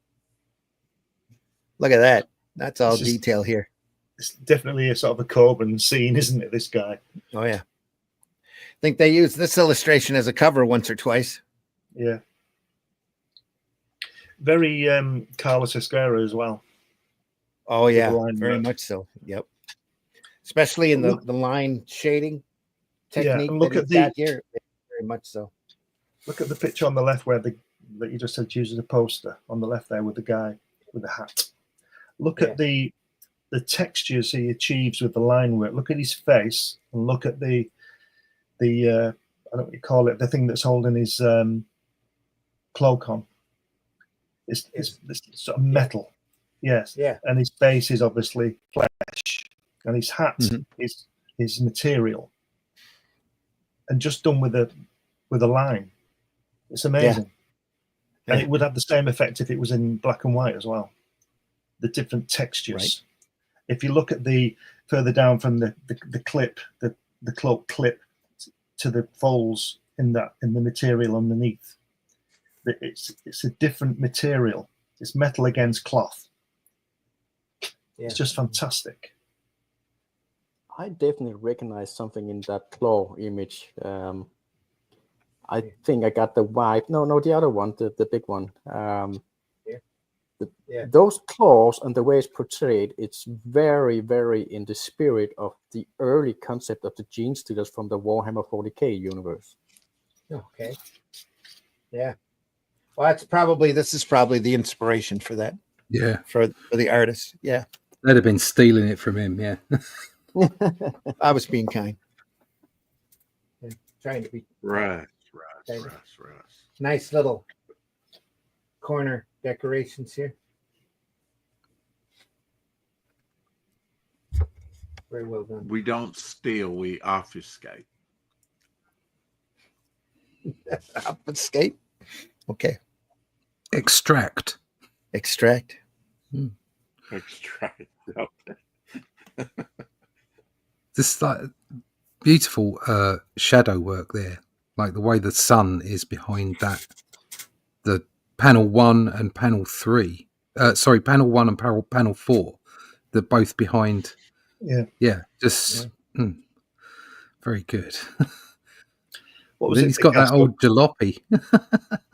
Look at that. That's all This is- detail here. It's definitely a sort of a Corbin scene, isn't it? This guy. Oh yeah. I think they used this illustration as a cover once or twice. Yeah. Very Carlos Esquerra as well. Oh yeah, line very work. much so. Yep. Especially in the line shading technique. and look that at he's got here. Very much so. Look at the picture on the left where that you just said using a poster on the left there with the guy with the hat. Look at the textures he achieves with the line work. Look at his face and look at the I don't know what you call it, the thing that's holding his cloak on. It's sort of metal. Yes. Yeah. And his face is obviously flesh. And his hat is material. And just done with a line. It's amazing. Yeah. And it would have the same effect if it was in black and white as well. The different textures. Right. If you look at the further down from the clip, the cloak clip to the folds in the material underneath, it's a different material. It's metal against cloth. Yeah. It's just fantastic. I definitely recognize something in that claw image. I think I got the vibe. No, the other one, the big one. Those claws and the way it's portrayed, it's very, very in the spirit of the early concept of the gene stealers from the Warhammer 40k universe. Okay. Yeah. Well, this is probably the inspiration for that. Yeah. For the artist. Yeah. They'd have been stealing it from him. Yeah. I was being kind. Yeah, trying to be Right. nice little corner decorations here. Very well done. We don't steal, we obfuscate. Obfuscate. Okay. Extract. Extract. Extract. This like beautiful shadow work there, like the way the sun is behind that. The panel 1 and panel 3. Panel 1 and panel 4. They're both behind. Yeah. Very good. What was Then it? he's got that old jalopy.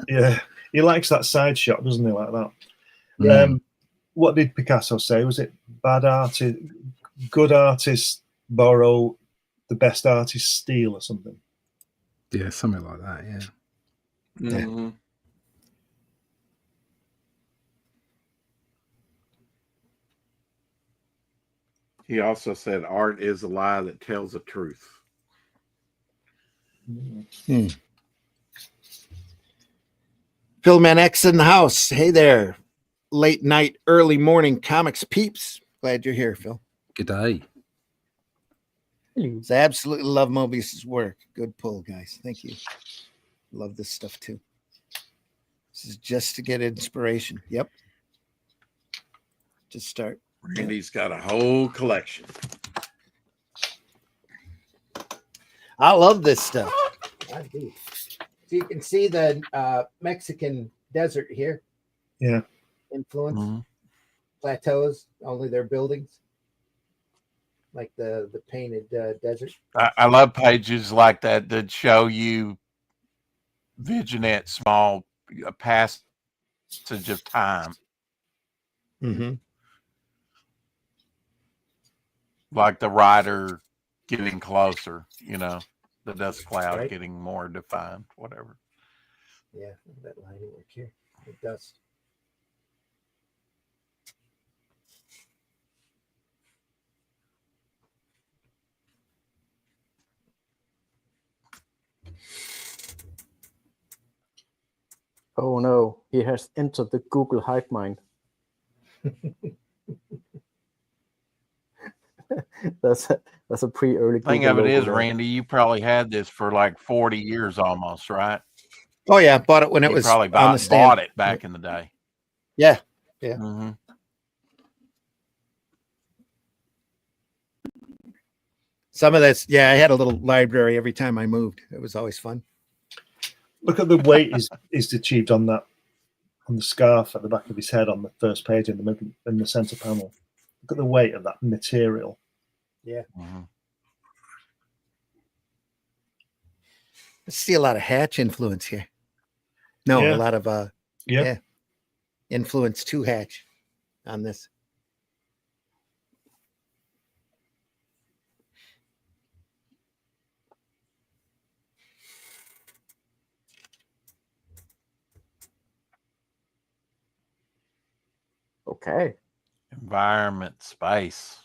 Yeah, he likes that side shot, doesn't he? Like that. Yeah. What did Picasso say? Was it good artists borrow, the best artists steal, or something? Yeah, something like that. Yeah. Mm-hmm. He also said art is a lie that tells the truth. Philman X in the house. Hey there. Late night, early morning comics peeps. Glad you're here, Phil. Good day. I absolutely love Moebius's work. Good pull, guys. Thank you. Love this stuff too. This is just to get inspiration. Yep. Just start. Randy's got a whole collection. I love this stuff. I do. So you can see the Mexican desert here. Yeah. Influence. Plateaus, only their buildings. Like the painted desert. I love pages like that show you vignette small passage of time. Mm-hmm. like the rider getting closer, the dust cloud Right. getting more defined, whatever. Yeah, that line work here. It does. Oh no, he has entered the Google hive mind. That's a pretty early Thing Google of it logo is, there. Randy, you probably had this for like 40 years almost, right? Oh yeah, bought it when it You was probably on the stand. bought it back in the day. Yeah. Mm-hmm. Some of that's, I had a little library every time I moved. It was always fun. Look at the weight is achieved on that, on the scarf at the back of his head on the first page in the middle, in the center panel. Look at the weight of that material. Yeah. Mm-hmm. I see a lot of Hatch influence here. No, Yeah. a lot of Yeah. influence to Hatch on this. Okay. Environment, space.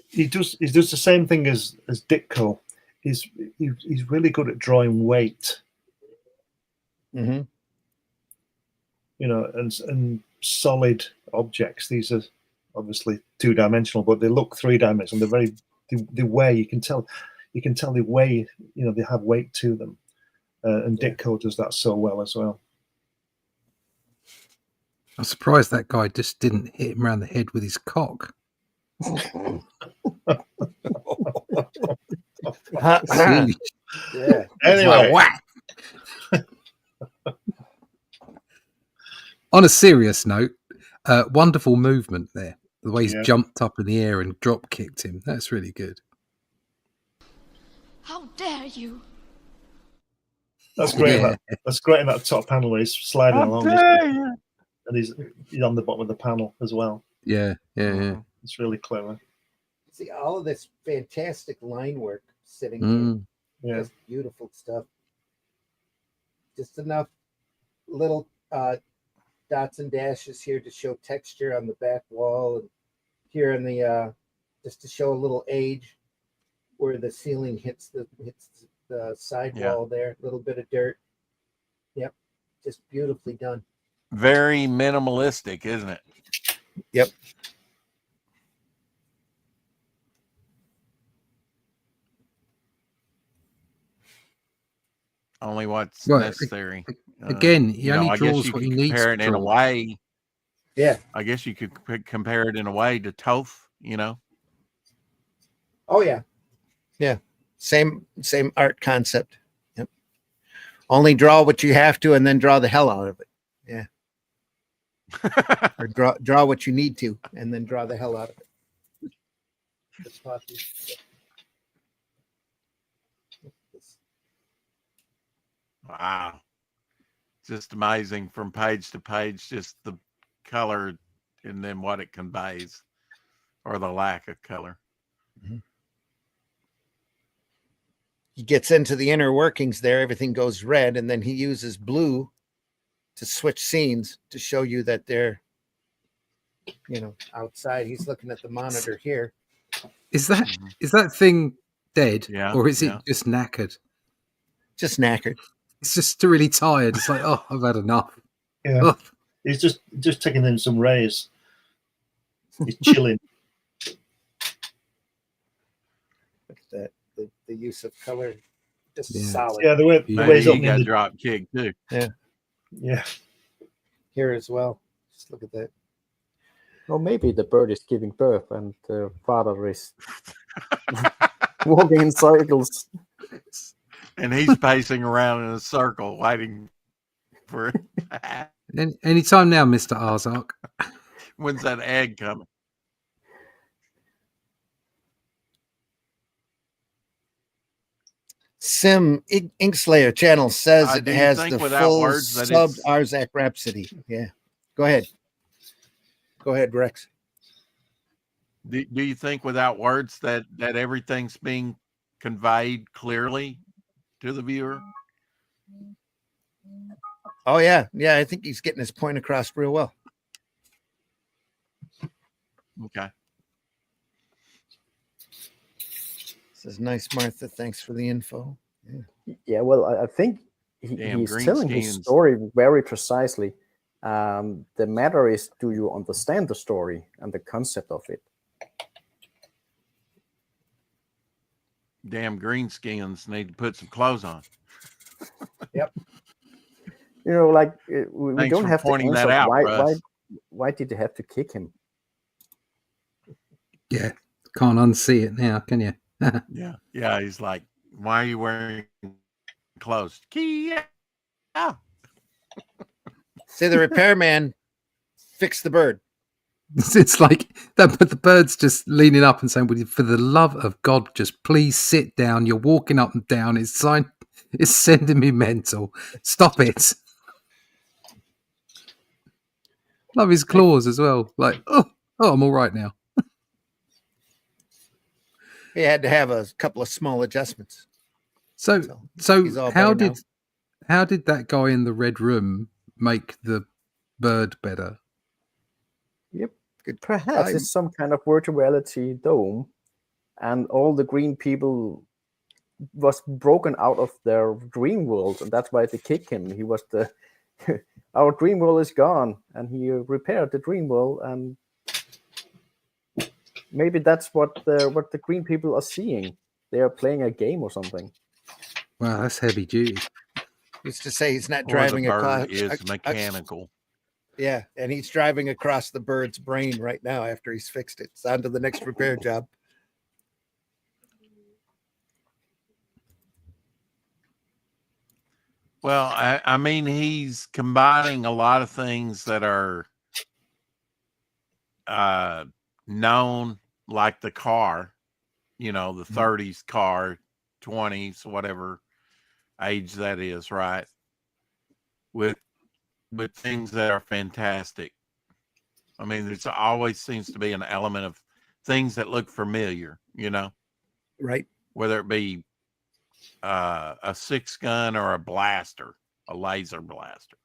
He does the same thing as Ditko. He's really good at drawing weight, Mm-hmm. and solid objects. These are obviously 2-dimensional, but they look 3-dimensional. They're very the way you can tell the way they have weight to them, and Ditko does that so well as well. I'm surprised that guy just didn't hit him around the head with his cock. Jeez. Yeah. Anyway, Whack. On a serious note, wonderful movement there. The way he's jumped up in the air and drop kicked him. That's really good. How dare you? that's great. Yeah. That's great in that top panel where he's sliding along, and he's on the bottom of the panel as well. Yeah. It's really clever. See all of this fantastic line work sitting here. Yeah. Just beautiful stuff. Just enough little dots and dashes here to show texture on the back wall, and here in the just to show a little age where the ceiling hits the side wall there. A little bit of dirt. Yep, just beautifully done. Very minimalistic, isn't it? Yep. Only what's Well, necessary. Again, he only I guess draws you what could he needs compare to it in a draw. way. Yeah. I guess you could compare it in a way to Toth, Oh yeah. Yeah. Same art concept. Yep. Only draw what you have to and then draw the hell out of it. Yeah. Or draw what you need to and then draw the hell out of it. That's possible. Wow. Just amazing from page to page, just the color and then what it conveys, or the lack of color. Mm-hmm. He gets into the inner workings there, everything goes red, and then he uses blue to switch scenes to show you that they're outside. He's looking at the monitor here. Is that thing dead? Yeah, Or is yeah. it just knackered? Just knackered. It's just really tired. It's like, oh, I've had enough. Yeah. Oh. He's just taking in some rays. He's chilling. Look at that. The use of color, just Yeah. solid. Yeah, the way Maybe he's he opening got the drop kick too. yeah. Here as well. Just look at that. Or maybe the bird is giving birth and the father is walking in circles. And he's pacing around in a circle waiting for Anytime now, Mr. Arzach. when's that egg coming? Sim Inkslayer channel says it Do you has think the without full words that subbed it's- Arzach Rhapsody. Yeah. Go ahead. Go ahead, Rex. Do you think without words that everything's being conveyed clearly to the viewer? Oh, yeah. Yeah, I think he's getting his point across real well. Okay. Says, nice, Martha. Thanks for the info. Yeah, well, I think Damn, he's green telling his skins. story very precisely. The matter is, do you understand the story and the concept of it? Damn greenskins need to put some clothes on. You know, like we Thanks don't for have to pointing that answer out, Russ. why did they have to kick him? Yeah, can't unsee it now, can you? Yeah. He's like, why are you wearing clothes? Kia. Say the repairman fixed the bird. It's like that, but the bird's just leaning up and saying, "Would you, for the love of God, just please sit down. You're walking up and down. It's sending me mental. Stop it." Love his claws as well. Like, oh, I'm all right now. He had to have a couple of small adjustments. So he's all how better how did that guy in the red room make the bird better? Yep. Good. Perhaps it's some kind of virtual reality dome, and all the green people was broken out of their dream world, and that's why they kicked him. He was the our dream world is gone, and he repaired the dream world, and maybe that's what the green people are seeing. They are playing a game or something. Wow, that's heavy duty. Used to say he's not Or driving the across. bird is mechanical. Yeah, and he's driving across the bird's brain right now after he's fixed it. It's on to the next repair job. Well, I mean, he's combining a lot of things that are known, like the car, the 30s car, 20s, whatever age that is, right? With things that are fantastic. I mean, there's always seems to be an element of things that look familiar, Right. whether it be a 6-gun or a blaster, a laser blaster.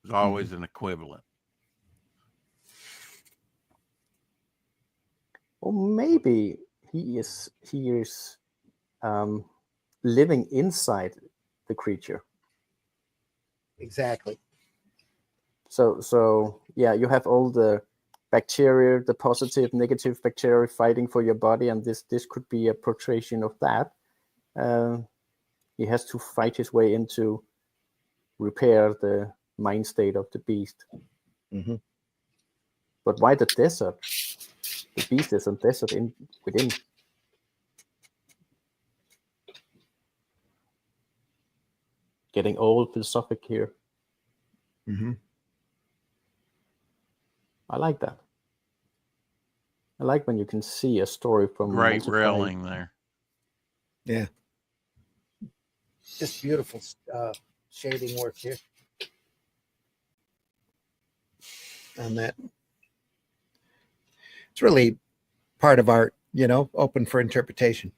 There's always an equivalent. Or maybe he is living inside the creature. Exactly. So yeah, you have all the bacteria, the positive, negative bacteria fighting for your body, and this could be a portrayal of that. He has to fight his way into repair the mind state of the beast. Mm-hmm. But why the desert? The beast is a desert within. Getting old philosophic here. Mm-hmm. I like that. I like when you can see a story from Great multiple. railing there. Yeah. Just beautiful shading work here. On that. It's really part of art, open for interpretation.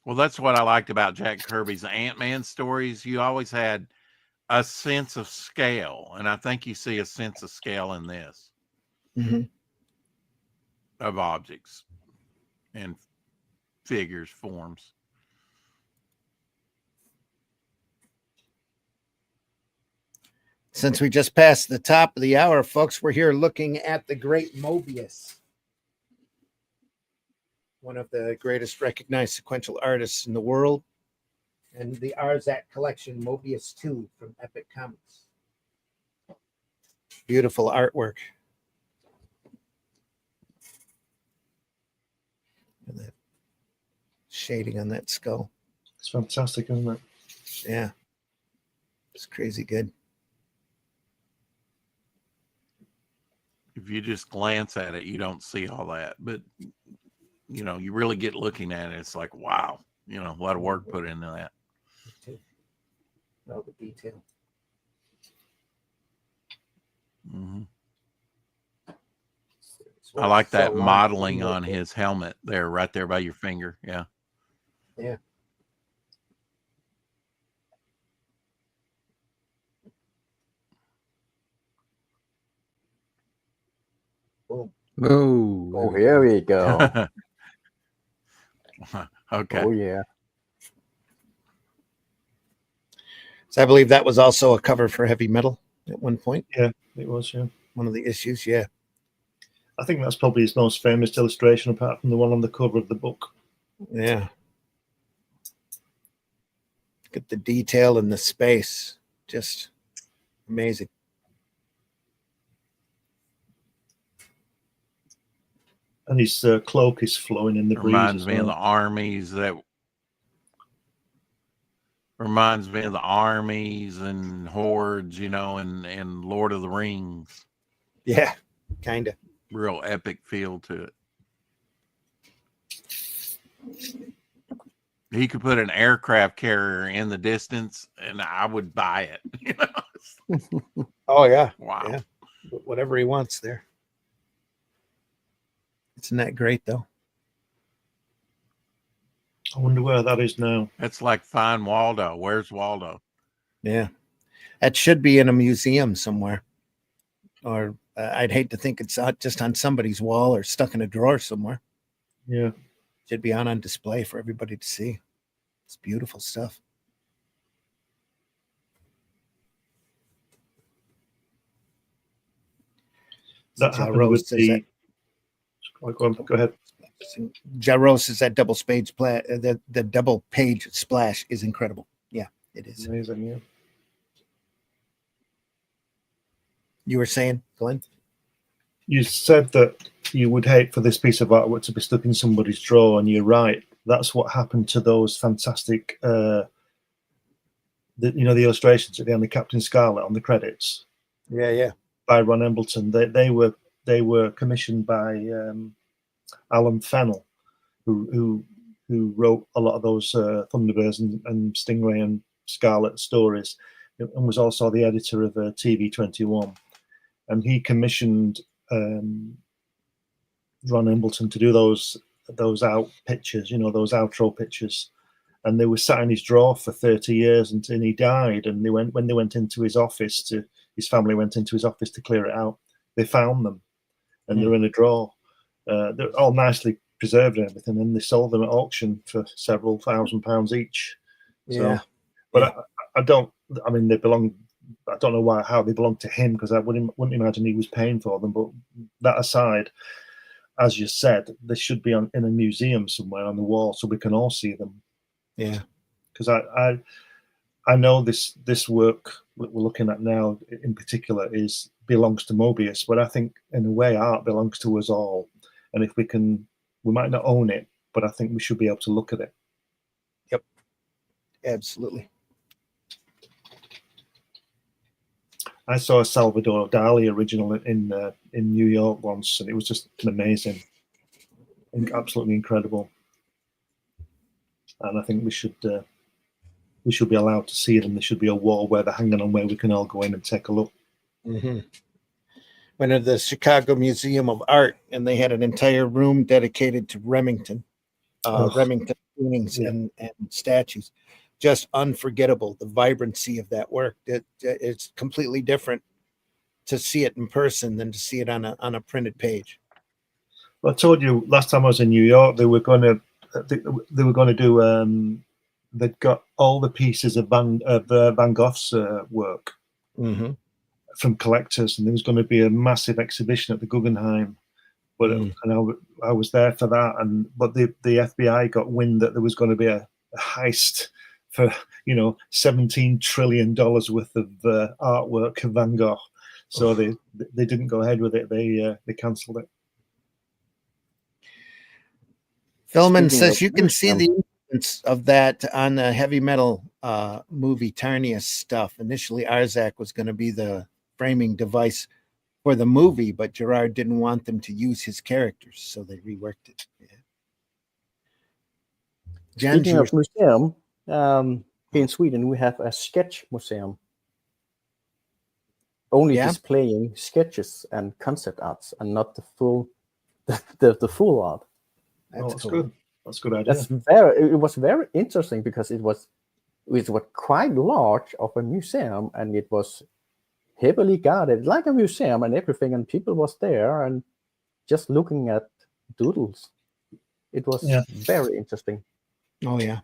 Well, that's what I liked about Jack Kirby's Ant-Man stories. You always had a sense of scale, and I think you see a sense of scale in this. Mm-hmm. Of objects and figures, forms. Since we just passed the top of the hour, folks, we're here looking at the great MOEBIUS, one of the greatest recognized sequential artists in the world, and the Arzach collection, MOEBIUS 2 from Epic Comics. Beautiful artwork. And that shading on that skull. It's fantastic, isn't it? Yeah. It's crazy good. if you just glance at it, you don't see all that. But you know, you really get looking at it, it's like, wow, you know, a lot of work put into that. All the detail. Mm-hmm. I like that modeling on his helmet there, right there by your finger. Yeah. Yeah. Oh, Oh, here we go. Okay. Oh, yeah. So I believe that was also a cover for Heavy Metal at one point. Yeah, it was. Yeah, one of the issues. Yeah. I think that's probably his most famous illustration, apart from the one on the cover of the book. Yeah. Look at the detail and the space. Just amazing. And his cloak is flowing in the breeze. Reminds me of the armies and hordes, you know, and Lord of the Rings. Yeah, kind of. Real epic feel to it. He could put an aircraft carrier in the distance and I would buy it. You know? Oh, yeah. Wow. Yeah. Whatever he wants there. Isn't that great, though? I wonder where that is now. That's like Find Waldo. Where's Waldo? Yeah. That should be in a museum somewhere. Or I'd hate to think it's just on somebody's wall or stuck in a drawer somewhere. Yeah. Should be on display for everybody to see. It's beautiful stuff. That happened with the... Go ahead. Jaros is that double page the double page splash is incredible. Yeah, it is. Amazing, yeah. You were saying, Glenn? You said that you would hate for this piece of artwork to be stuck in somebody's drawer, and you're right. That's what happened to those fantastic, the illustrations at the end of Captain Scarlet on the credits. Yeah, yeah. By Ron Embleton. They were commissioned by Alan Fennell, who wrote a lot of those Thunderbirds and Stingray and Scarlet stories, and was also the editor of TV21. And he commissioned Ron Embleton to do those out pictures, those outro pictures. And they were sat in his drawer for 30 years until he died. And when they went into his office his family went into his office to clear it out, they found them, and they're in a drawer. They're all nicely preserved and everything, and they sold them at auction for several £1,000s each. Yeah. So, but yeah. They belong. I don't know how they belong to him, because I wouldn't imagine he was paying for them. But that aside, as you said, they should be in a museum somewhere on the wall so we can all see them. Yeah. Because I know this work that we're looking at now in particular belongs to MOEBIUS, but I think in a way art belongs to us all. And if we might not own it, but I think we should be able to look at it. Yep. Absolutely. I saw a Salvador Dali original in New York once, and it was just amazing, absolutely incredible. And I think we should be allowed to see them. There should be a wall where they're hanging on, where we can all go in and take a look. Mm-hmm. Went to the Chicago Museum of Art, and they had an entire room dedicated to Remington paintings and statues. Just unforgettable. The vibrancy of that work. It's completely different to see it in person than to see it on a printed page. Well, I told you last time I was in New York, they were going to do. They'd got all the pieces of Van Gogh's work from collectors, and there was going to be a massive exhibition at the Guggenheim. But and I was there for that, but the FBI got wind that there was going to be a heist for $17 trillion worth of artwork of Van Gogh, so they didn't go ahead with it. They cancelled it. Philman says you can see the influence of that on the Heavy Metal movie Tarnius stuff. Initially, Arzach was going to be the framing device for the movie, but Gerard didn't want them to use his characters, so they reworked it. Yeah. Jens, Speaking you of museum, here in Sweden we have a sketch museum, only Yeah? displaying sketches and concept arts, and not the full, the full art. That's cool. good. That's a good idea. It was very interesting because it was quite large of a museum, and it was heavily guarded like a museum and everything, and people was there and just looking at doodles. It was very interesting. Oh yeah.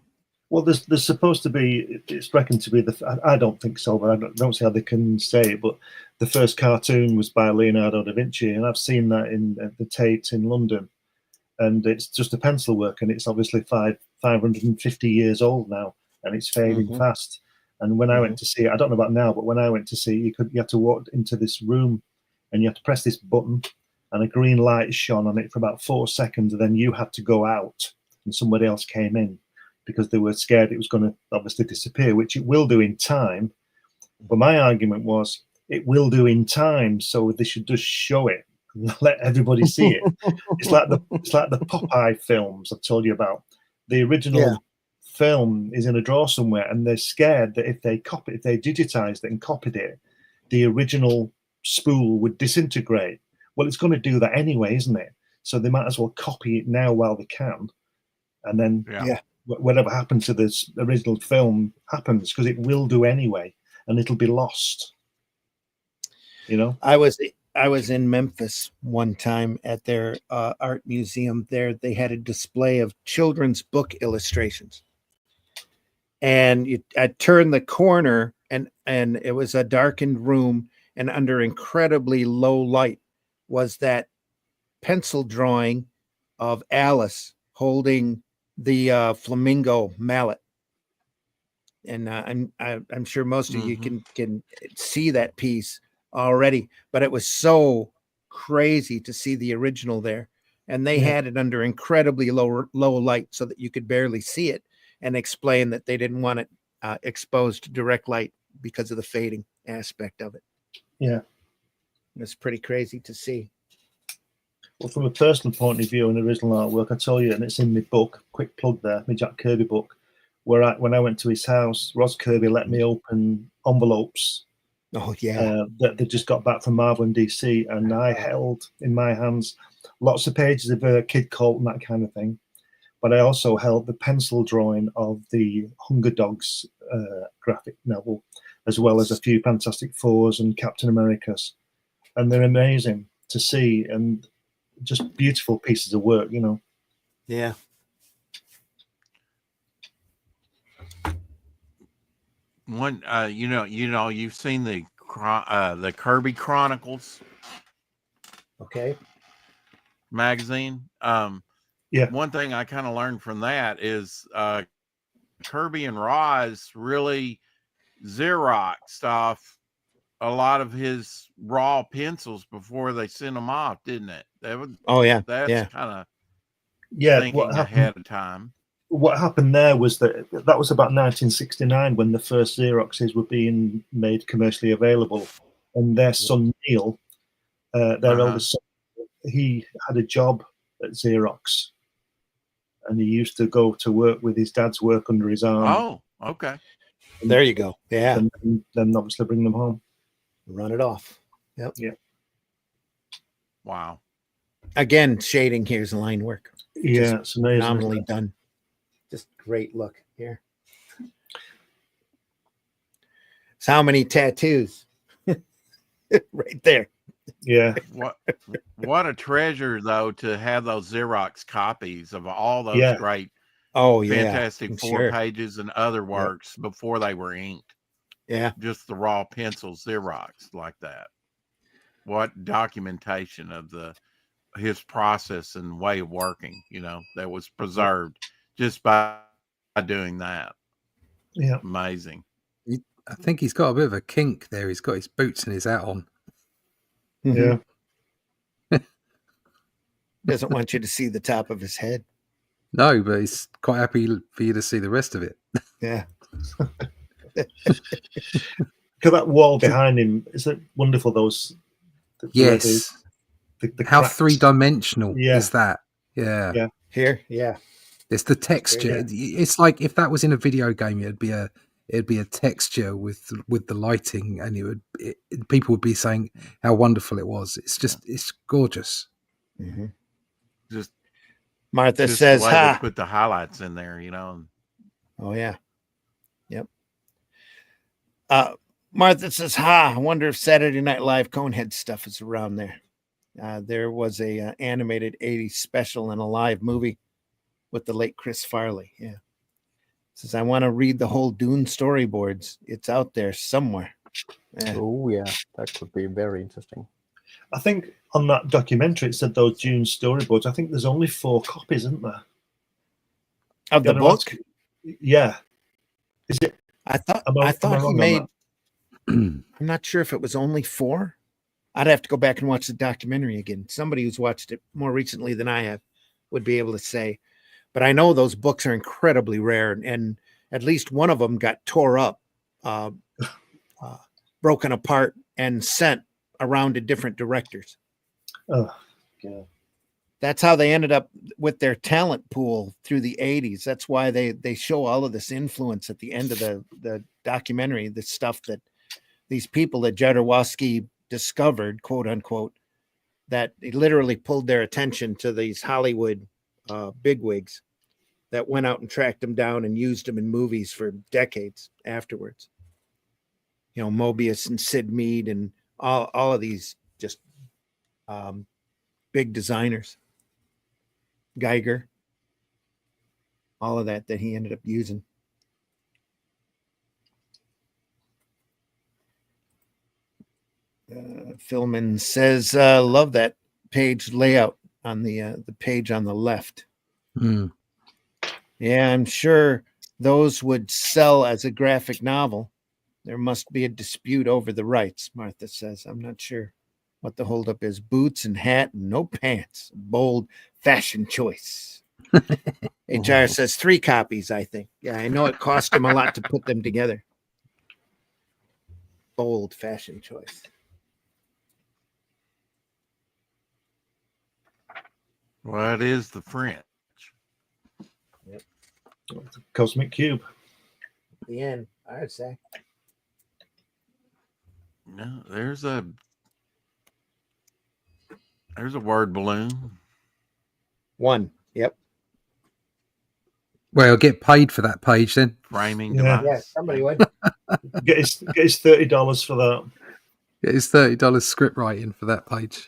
Well, there's supposed to be, it's reckoned to be I don't think so, but I don't see how they can say it, but the first cartoon was by Leonardo da Vinci, and I've seen that in the Tate in London, and it's just a pencil work, and it's obviously 550 years old now, and it's fading fast. And when I went to see it, I don't know about now, but when I went to see it, you had to walk into this room, and you had to press this button, and a green light shone on it for about 4 seconds, and then you had to go out, and somebody else came in, because they were scared it was going to obviously disappear, which it will do in time. But my argument was it will do in time, so they should just show it and let everybody see it. It's like the Popeye films I've told you about. The original film is in a drawer somewhere, and they're scared that if they digitized it and copied it, the original spool would disintegrate. Well, it's going to do that anyway, isn't it? So they might as well copy it now while they can, and then whatever happened to this original film happens, because it will do anyway, and it'll be lost. You know, I was in Memphis one time at their art museum. There, they had a display of children's book illustrations, and I turned the corner, and it was a darkened room, and under incredibly low light was that pencil drawing of Alice holding the flamingo mallet, and I'm sure most of you can see that piece already, but it was so crazy to see the original there, and they had it under incredibly low light so that you could barely see it, and explain that they didn't want it exposed to direct light because of the fading aspect of it. Yeah, it's pretty crazy to see. Well, from a personal point of view and original artwork, I tell you, and it's in my book, quick plug there, my Jack Kirby book, where when I went to his house, Ros Kirby let me open envelopes that they just got back from Marvel and DC, and I held in my hands lots of pages of Kid Colt and that kind of thing, but I also held the pencil drawing of the Hunger Dogs graphic novel, as well as a few Fantastic Fours and Captain Americas, and they're amazing to see, and just beautiful pieces of work, you know. Yeah. One, you've seen the Kirby Chronicles, magazine. One thing I kind of learned from that is Kirby and Roz really Xeroxed off a lot of his raw pencils before they sent them off, didn't it? That's kind of thinking ahead of time. What happened there was that was about 1969 when the first Xeroxes were being made commercially available, and their son Neil, their eldest son, he had a job at Xerox, and he used to go to work with his dad's work under his arm. Oh, okay. There you go. Yeah. And then obviously bring them home. Run it off. Yep. Yeah. Wow. Again, shading here's line work. Yeah, it's amazing. Phenomenally done. Just great look here. So how many tattoos? Right there. Yeah. What a treasure, though, to have those Xerox copies of all those great Fantastic Four pages and other works before they were inked. Yeah. Just the raw pencils Xerox like that. What documentation of his process and way of working, that was preserved just by doing that. Yeah. Amazing. I think he's got a bit of a kink there. He's got his boots and his hat on. Yeah. Doesn't want you to see the top of his head. No, but he's quite happy for you to see the rest of it. Yeah. Because that wall behind him, isn't it wonderful? Those Yes. The How cracks. 3-dimensional Yeah. is that? Yeah. Yeah. Here, yeah. It's the texture. It's like if that was in a video game, it'd be a texture with the lighting, and people would be saying how wonderful it was. It's gorgeous. Mm-hmm. Just Martha just says, the way they "Ha!" put the highlights in there, you know. Oh yeah, yep. Martha says, "Ha! I wonder if Saturday Night Live Conehead stuff is around there." There was a animated '80s special and a live movie with the late Chris Farley. Yeah. Says, I want to read the whole Dune storyboards. It's out there somewhere. Yeah. Oh yeah, that could be very interesting. I think on that documentary it said those Dune storyboards. I think there's only 4 copies, isn't there? Of the book? Yeah. Is it? I thought Am I he wrong on made. that? I'm not sure if it was only 4. I'd have to go back and watch the documentary again. Somebody who's watched it more recently than I have would be able to say. But I know those books are incredibly rare, and at least one of them got tore up, broken apart, and sent around to different directors. Oh, God. That's how they ended up with their talent pool through the 80s. That's why they show all of this influence at the end of the documentary, the stuff that these people that Jodorowsky discovered, quote unquote, that he literally pulled their attention to these Hollywood bigwigs that went out and tracked them down and used them in movies for decades afterwards. You know, Moebius and Sid Mead and all of these just big designers. Geiger, all of that he ended up using. Philman says, love that page layout on the page on the left. Mm. Yeah, I'm sure those would sell as a graphic novel. There must be a dispute over the rights, Martha says. I'm not sure what the holdup is. Boots and hat and no pants. Bold fashion choice. HR says 3 copies, I think. Yeah, I know it cost him a lot to put them together. Bold fashion choice. What is the French? Yep. Cosmic Cube. The end. Arzach. No, there's a word balloon. 1. Yep. Well, get paid for that page then. Framing Yeah. device. Yeah, somebody would. Get his $30 for that. Get his $30 script writing for that page.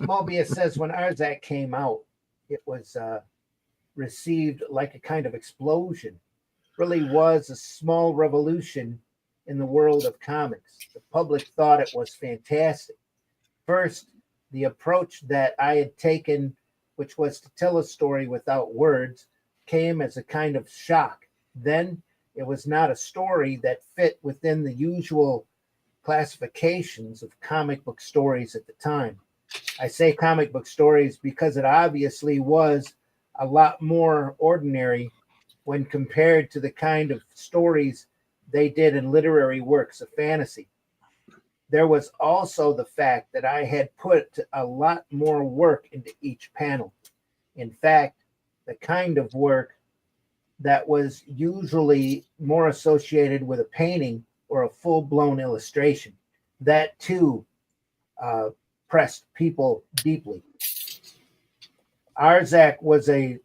Moebius says when Arzach came out, it was received like a kind of explosion. Really was a small revolution in the world of comics. The public thought it was fantastic. First, the approach that I had taken, which was to tell a story without words, came as a kind of shock. Then it was not a story that fit within the usual classifications of comic book stories at the time. I say comic book stories because it obviously was a lot more ordinary when compared to the kind of stories they did in literary works of fantasy. There was also the fact that I had put a lot more work into each panel. In fact, the kind of work that was usually more associated with a painting or a full-blown illustration, that too pressed people deeply. Arzach was a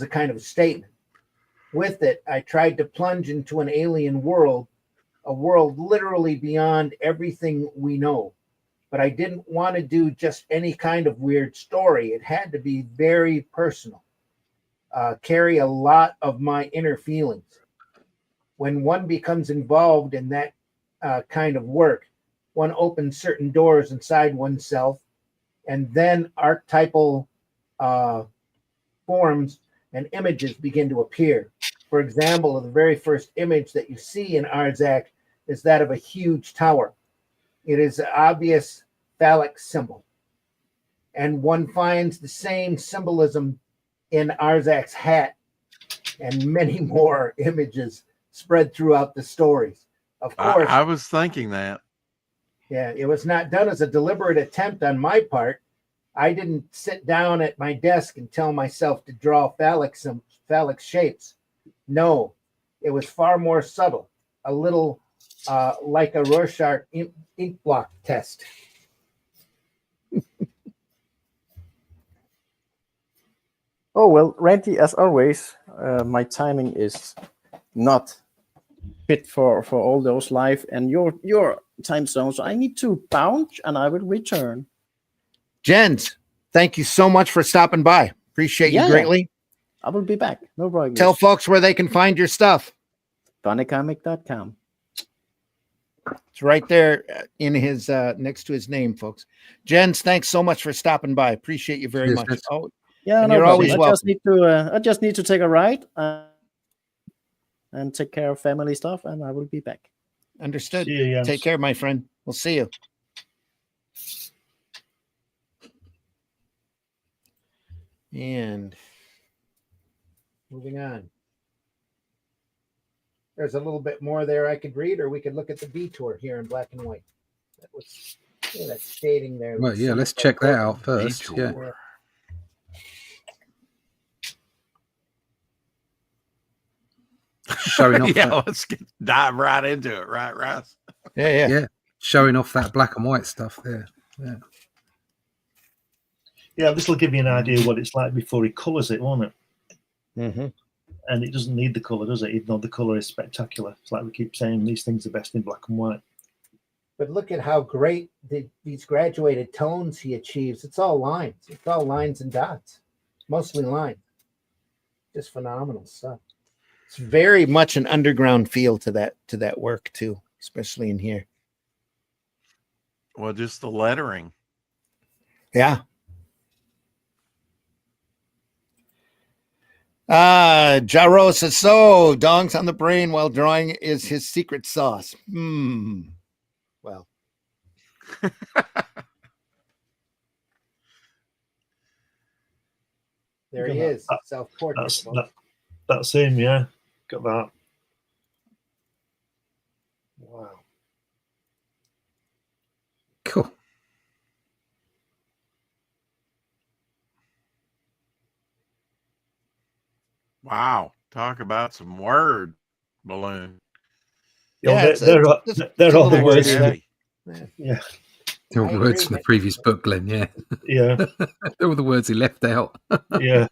kind of statement. With it, I tried to plunge into an alien world, a world literally beyond everything we know. But I didn't want to do just any kind of weird story. It had to be very personal, carry a lot of my inner feelings. When one becomes involved in that kind of work, one opens certain doors inside oneself, and then archetypal forms and images begin to appear. For example, the very first image that you see in Arzach is that of a huge tower. It is an obvious phallic symbol. And one finds the same symbolism in Arzach's hat and many more images spread throughout the stories. Of course, I was thinking that. yeah, it was not done as a deliberate attempt on my part. I didn't sit down at my desk and tell myself to draw phallic shapes. No, it was far more subtle, a little like a Rorschach ink block test. Oh, well, Randy, as always, my timing is not fit for all those live and your time zone. So I need to bounce and I will return. Jens, thank you so much for stopping by. Appreciate you greatly. I will be back. No problem. Tell folks where they can find your stuff. funnycomic.com. It's right there in his next to his name, folks. Jens, thanks so much for stopping by. Appreciate you very much. Oh, yeah, no you're problem. always welcome. I just need to take a ride and take care of family stuff, and I will be back. Understood. See you, Jens. Take care, my friend. We'll see you. And moving on. There's a little bit more there I could read, or we could look at the detour here in black and white. That was that's shading there. Well, yeah, let's check that out first. Detour. Yeah. Showing off Yeah, that, let's dive right into it, right, Russ? yeah, showing off that black and white stuff there. Yeah. Yeah, this will give you an idea what it's like before he colours it, won't it? Mm-hmm. And it doesn't need the colour, does it? Even though the colour is spectacular. It's like we keep saying, these things are best in black and white. But look at how great these graduated tones he achieves. It's all lines. It's all lines and dots. Mostly lines. Just phenomenal stuff. It's very much an underground feel to that work too, especially in here. Well, just the lettering. Yeah. Jaro says, so dongs on the brain while drawing is his secret sauce. Well. There he is. Self-portrait. That's him, yeah. Got that. Wow. Cool. Wow. Talk about some word balloon. Yeah, they're all the words. Heavy. Yeah. There were words from the previous book, Glenn. Yeah. Yeah. There were the words he left out. Yeah.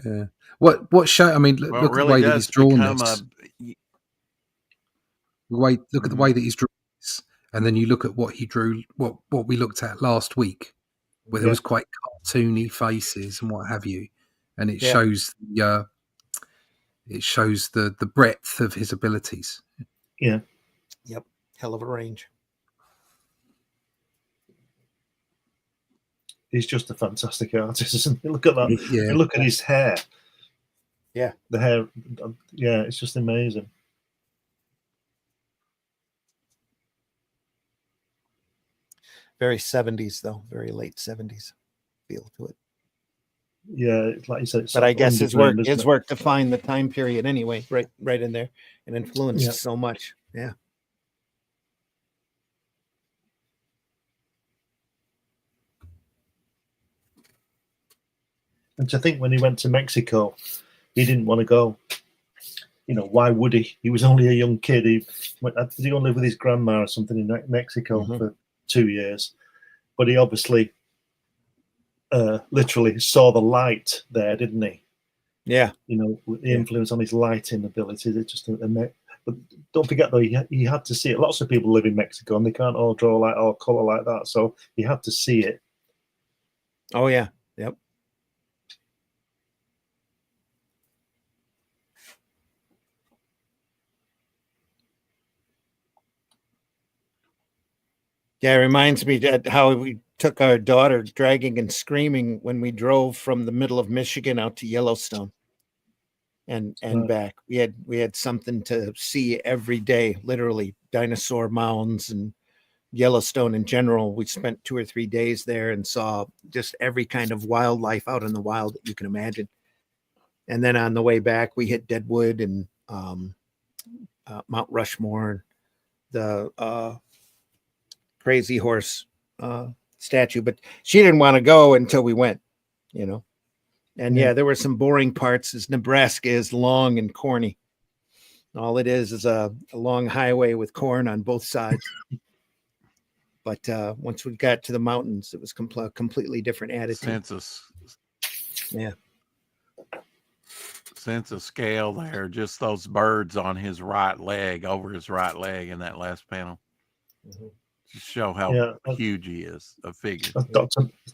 Yeah. What show? I mean, look at the way that he's drawn this. Look at the way that he's drawn this, and then you look at what he drew. What we looked at last week, where there was quite cartoony faces and what have you, and it shows the breadth of his abilities. Yeah. Yep. Hell of a range. He's just a fantastic artist, isn't he? Look at that. Yeah. Look at his hair. Yeah. The hair. Yeah, it's just amazing. Very 70s, though. Very late 70s feel to it. Yeah, like you said. But I guess his work defined the time period anyway, right in there, and influenced so much. Yeah. And to think when he went to Mexico, he didn't want to go. You know, why would he? He was only a young kid. Did he go and live with his grandma or something in Mexico for 2 years? But he obviously literally saw the light there, didn't he? Yeah. You know, the influence on his lighting abilities. It's just but don't forget, though, he had to see it. Lots of people live in Mexico and they can't all draw like or color like that. So he had to see it. Oh, yeah. Yep. Yeah, it reminds me that how we took our daughter dragging and screaming when we drove from the middle of Michigan out to Yellowstone and back. We had something to see every day, literally dinosaur mounds and Yellowstone in general. We spent 2 or 3 days there and saw just every kind of wildlife out in the wild that you can imagine. And then on the way back, we hit Deadwood and Mount Rushmore, the Crazy Horse statue, but she didn't want to go until we went, you know. And yeah, there were some boring parts, as Nebraska is long and corny. All it is a long highway with corn on both sides. But once we got to the mountains, it was completely different attitude. Sense of scale there. Just those birds on his right leg, over his right leg in that last panel. Just show how huge he is, a figure.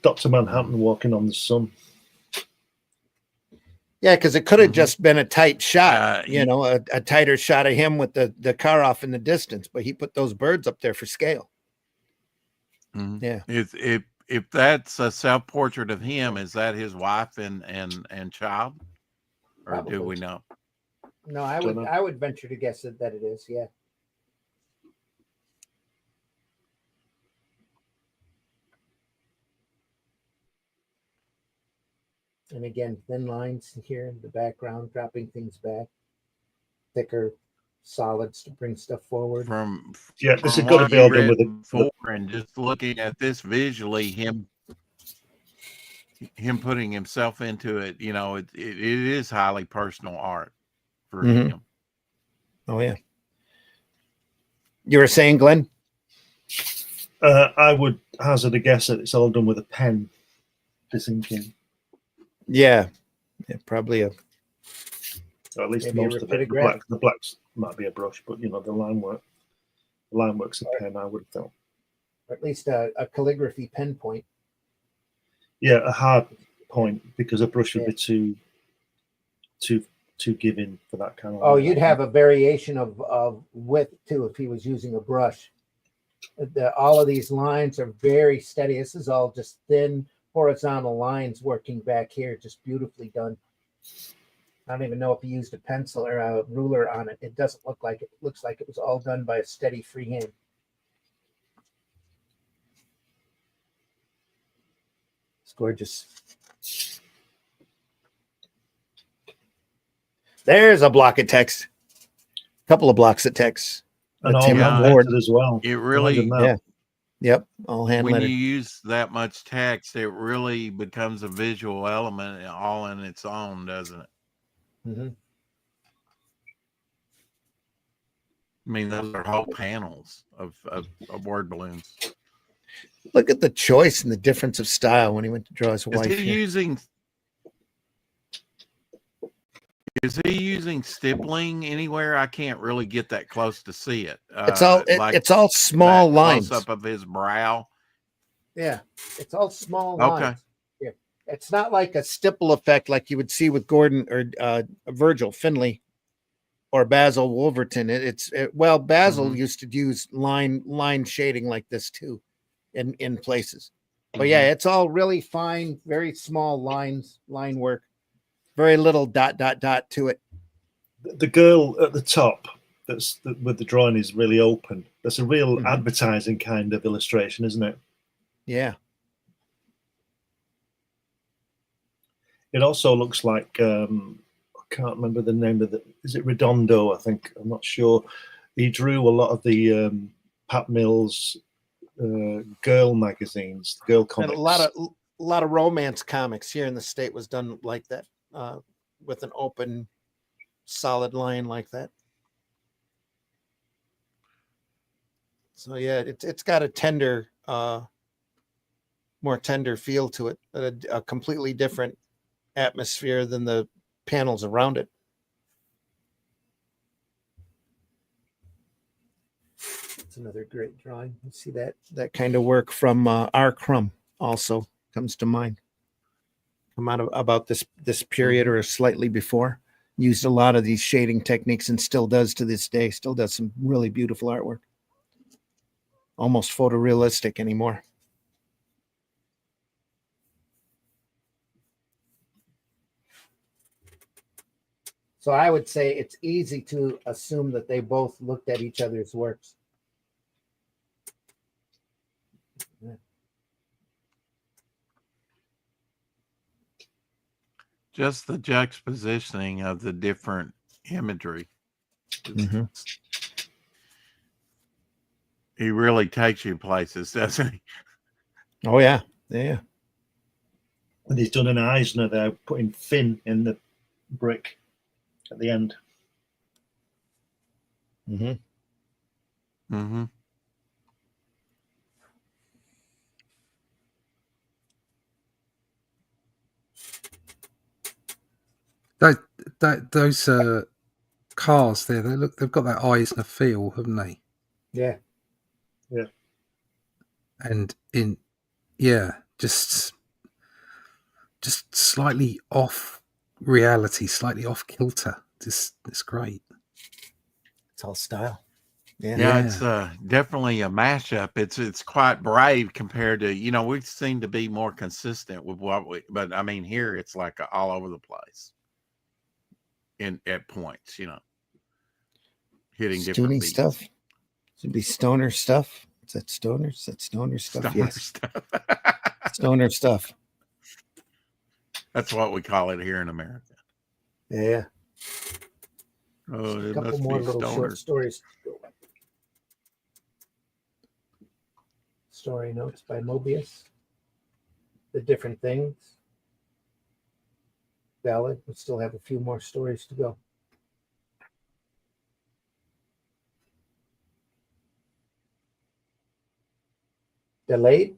Dr. Manhattan walking on the sun. Yeah, because it could have just been a tight shot, you know, a tighter shot of him with the car off in the distance, but he put those birds up there for scale. Yeah. If that's a self-portrait of him, is that his wife and child? Or probably. Do we know? No, I would venture to guess that it is, yeah. And again, thin lines here in the background, dropping things back. Thicker solids to bring stuff forward. This has got to be all done with it. And just looking at this visually, him putting himself into it, you know, it is highly personal art for him. Oh yeah. You were saying, Glenn? I would hazard a guess that it's all done with a pen, disinking. Yeah, probably or at least most of it. The blacks might be a brush, but you know, the line work's a pen, I would have thought. Or at least a calligraphy pen point. Yeah, a hard point, because a brush would be too giving for that kind of. Oh, you'd have a variation of width too if he was using a brush. All of these lines are very steady. This is all just thin horizontal lines working back here, just beautifully done. I don't even know if he used a pencil or a ruler on it. It doesn't look like it. It looks like it was all done by a steady free hand. It's gorgeous. There's a block of text. A couple of blocks of text. And all hand-lettered as well. It really, Yep, all hand-lettered. When you use that much text, it really becomes a visual element all in its own, doesn't it? Mm-hmm. I mean, those are whole panels of word balloons. Look at the choice and the difference of style when he went to draw his wife. Is he using stippling anywhere? I can't really get that close to see it. It's all small lines. Close up of his brow. Yeah, it's all small lines. Yeah, it's not like a stipple effect like you would see with Gordon or Virgil Finley or Basil Wolverton. Basil used to use line shading like this too, in places. But yeah, it's all really fine, very small line work. Very little ... to it. The girl at the top with the drawing is really open. That's a real advertising kind of illustration, isn't it? Yeah. It also looks like I can't remember the name of is it Redondo? I think, I'm not sure. He drew a lot of the Pat Mills girl magazines, girl comics. And a lot of romance comics here in the state was done like that. With an open, solid line like that. So yeah, it's got a tender, more tender feel to it, a completely different atmosphere than the panels around it. It's another great drawing. You see that kind of work from R. Crumb also comes to mind. Come out of about this period or slightly before. Used a lot of these shading techniques and still does to this day. Still does some really beautiful artwork. Almost photorealistic anymore. So I would say it's easy to assume that they both looked at each other's works. Just the juxtapositioning of the different imagery. He really takes you places, doesn't he? Oh yeah, yeah. And he's done an Eisner there, putting Finn in the brick at the end. Mm-hmm. Mm-hmm. Those cars there, they've got that Eisner feel, haven't they? Yeah. And just slightly off reality, slightly off kilter. It's great. It's all style. Yeah. Yeah, it's definitely a mashup. It's quite brave compared to, we seem to be more consistent with but I mean, here it's like all over the place at points, hitting different Stoonie beats. stuff. Should be stoner stuff. Is that stoner? Is that stoner stuff? Stoner Yes. stuff. Stoner stuff. That's what we call it here in America. Yeah. Oh, A it couple must more be little short stoners. stories. Story notes by MOEBIUS. The different things. Valid. We still have a few more stories to go. Delayed.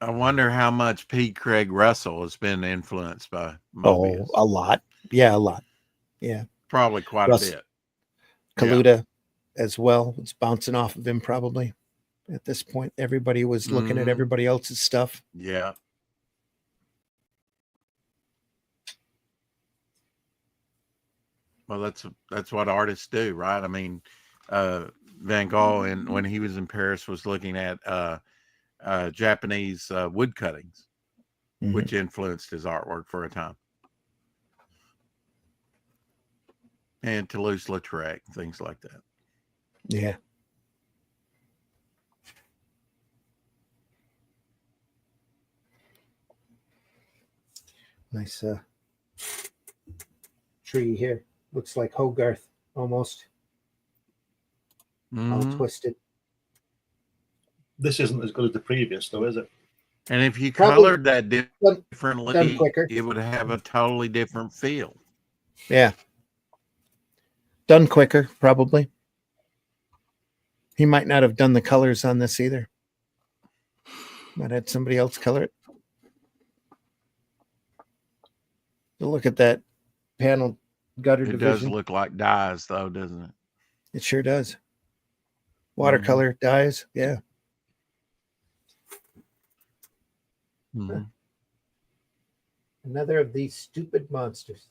I wonder how much P. Craig Russell has been influenced by MOEBIUS. Oh, a lot. Yeah, a lot. Yeah. Probably quite Russ- a bit. Kaluta as well. It's bouncing off of him probably. At this point, everybody was looking at everybody else's stuff. Yeah. Well, that's what artists do, right? I mean, Van Gogh, and when he was in Paris, was looking at Japanese wood cuttings, which influenced his artwork for a time. And Toulouse-Lautrec, things like that. Yeah. Nice tree here. Looks like Hogarth almost. All twisted. This isn't as good as the previous, though, is it? And if you Probably colored that differently, done quicker. it would have a totally different feel. Yeah. Done quicker, probably. He might not have done the colors on this either. Might have had somebody else color it. But look at that panel gutter It division. does look like dyes, though, doesn't it? It sure does. Watercolor dyes. Yeah. Mm-hmm. Another of these stupid monsters.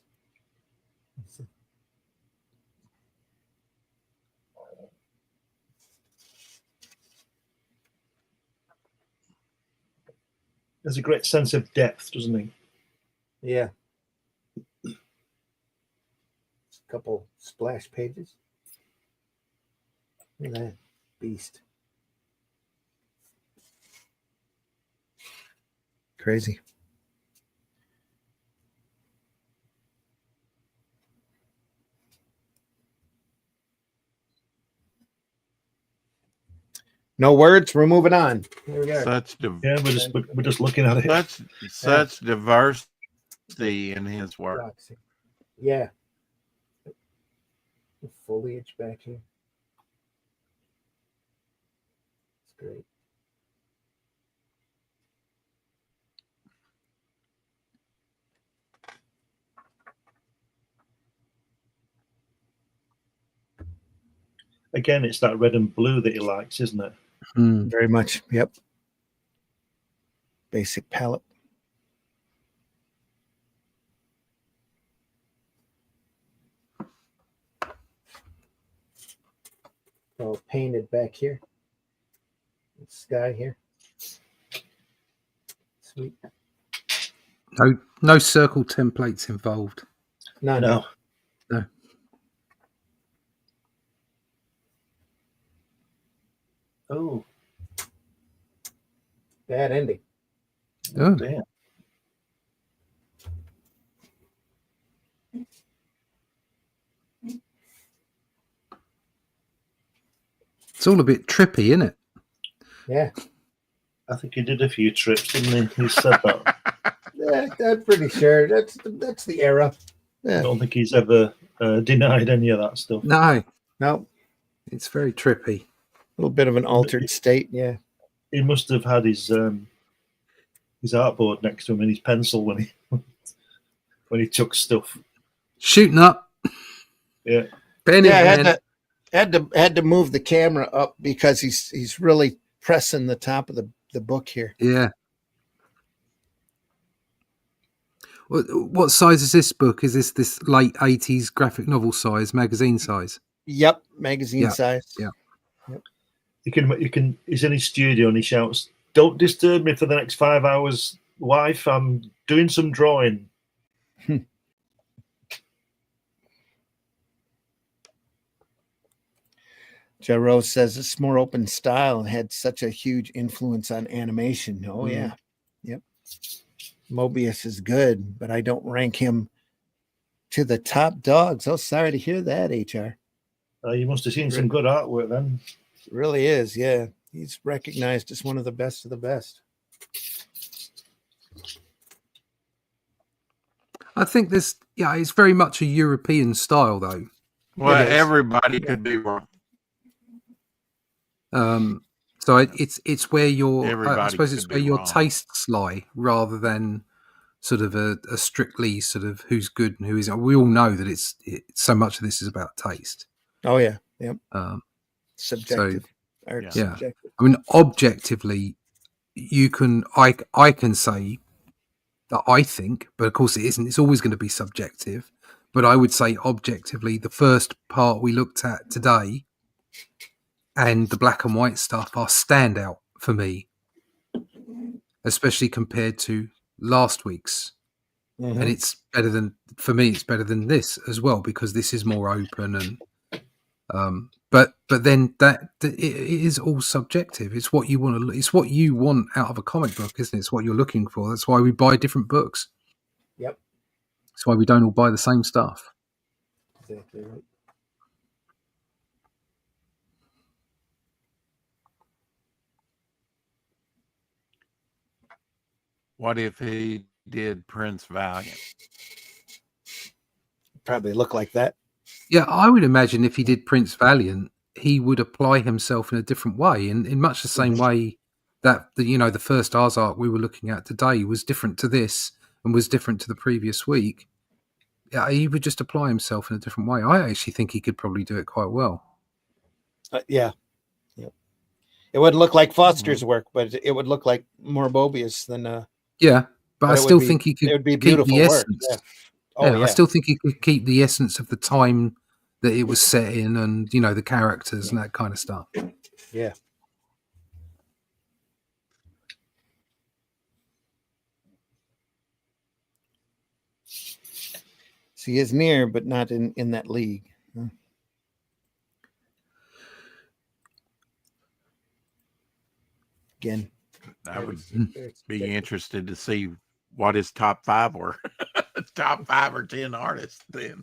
There's a great sense of depth, doesn't he? Yeah. A couple splash pages. Look at that beast. Crazy. No words. We're moving on. Here we are. Yeah, we're just looking at it. Such diversity in his work. Yeah. The foliage back here. It's great. Again, it's that red and blue that he likes, isn't it? Very much. Yep. Basic palette. All painted back here. Sky here. Sweet. No circle templates involved. None. No. Oh. Bad ending. Oh. Damn. It's all a bit trippy, isn't it? Yeah. I think he did a few trips, didn't he? He said that. Yeah, I'm pretty sure that's the era. I Yeah. don't think he's ever denied any of that stuff. No, No, it's very trippy. a little bit of an altered state. Yeah. He must have had his artboard next to him and his pencil when he took stuff. Shooting up. Yeah. Penny Yeah, man. had to move the camera up because he's really pressing the top of the book here. Yeah. What size is this book? Is this late 80s graphic novel size, magazine size? Yep, magazine size. Yeah. You can. He's in his studio and he shouts, "Don't disturb me for the next 5 hours, wife. I'm doing some drawing." Joe Rose says it's more open style and had such a huge influence on animation. Oh yeah. Yep. Moebius is good, but I don't rank him to the top dogs. Oh, sorry to hear that, HR. You must have seen some good artwork then. It really is, yeah. He's recognized as one of the best of the best. I think this, it's very much a European style, though. Well, everybody could be wrong. So it's where your, I suppose it's could be where your wrong. tastes lie, rather than sort of a strictly sort of who's good and who isn't. We all know that it's so much of this is about taste. Oh yeah, yep. So, Subjective. Art subjective. I mean, objectively, I can say that I think, but of course it isn't. It's always going to be subjective. But I would say objectively, the first part we looked at today and the black and white stuff are standout for me, especially compared to last week's. Mm-hmm. And it's better than, for me, it's better than this as well, because this is more open and but then that it is all subjective. It's what you want to, it's what you want out of a comic book, isn't it? It's what you're looking for. That's why we buy different books. Yep. That's why we don't all buy the same stuff. Exactly right. What if he did Prince Valiant? Probably look like that. Yeah, I would imagine if he did Prince Valiant, he would apply himself in a different way, in much the same way that the first Arzach we were looking at today was different to this and was different to the previous week. Yeah, he would just apply himself in a different way. I actually think he could probably do it quite well. Yeah. Yep. It wouldn't look like Foster's work, but it would look like more Moebius than. Yeah, but I still think he could. It would be keep beautiful the work. essence. Yeah. Oh, yeah. I still think he could keep the essence of the time that it was set in, and the characters and that kind of stuff. Yeah. So he is near, but not in that league. Again, I would be interested to see what his top 5 were. Top 5 or 10 artists then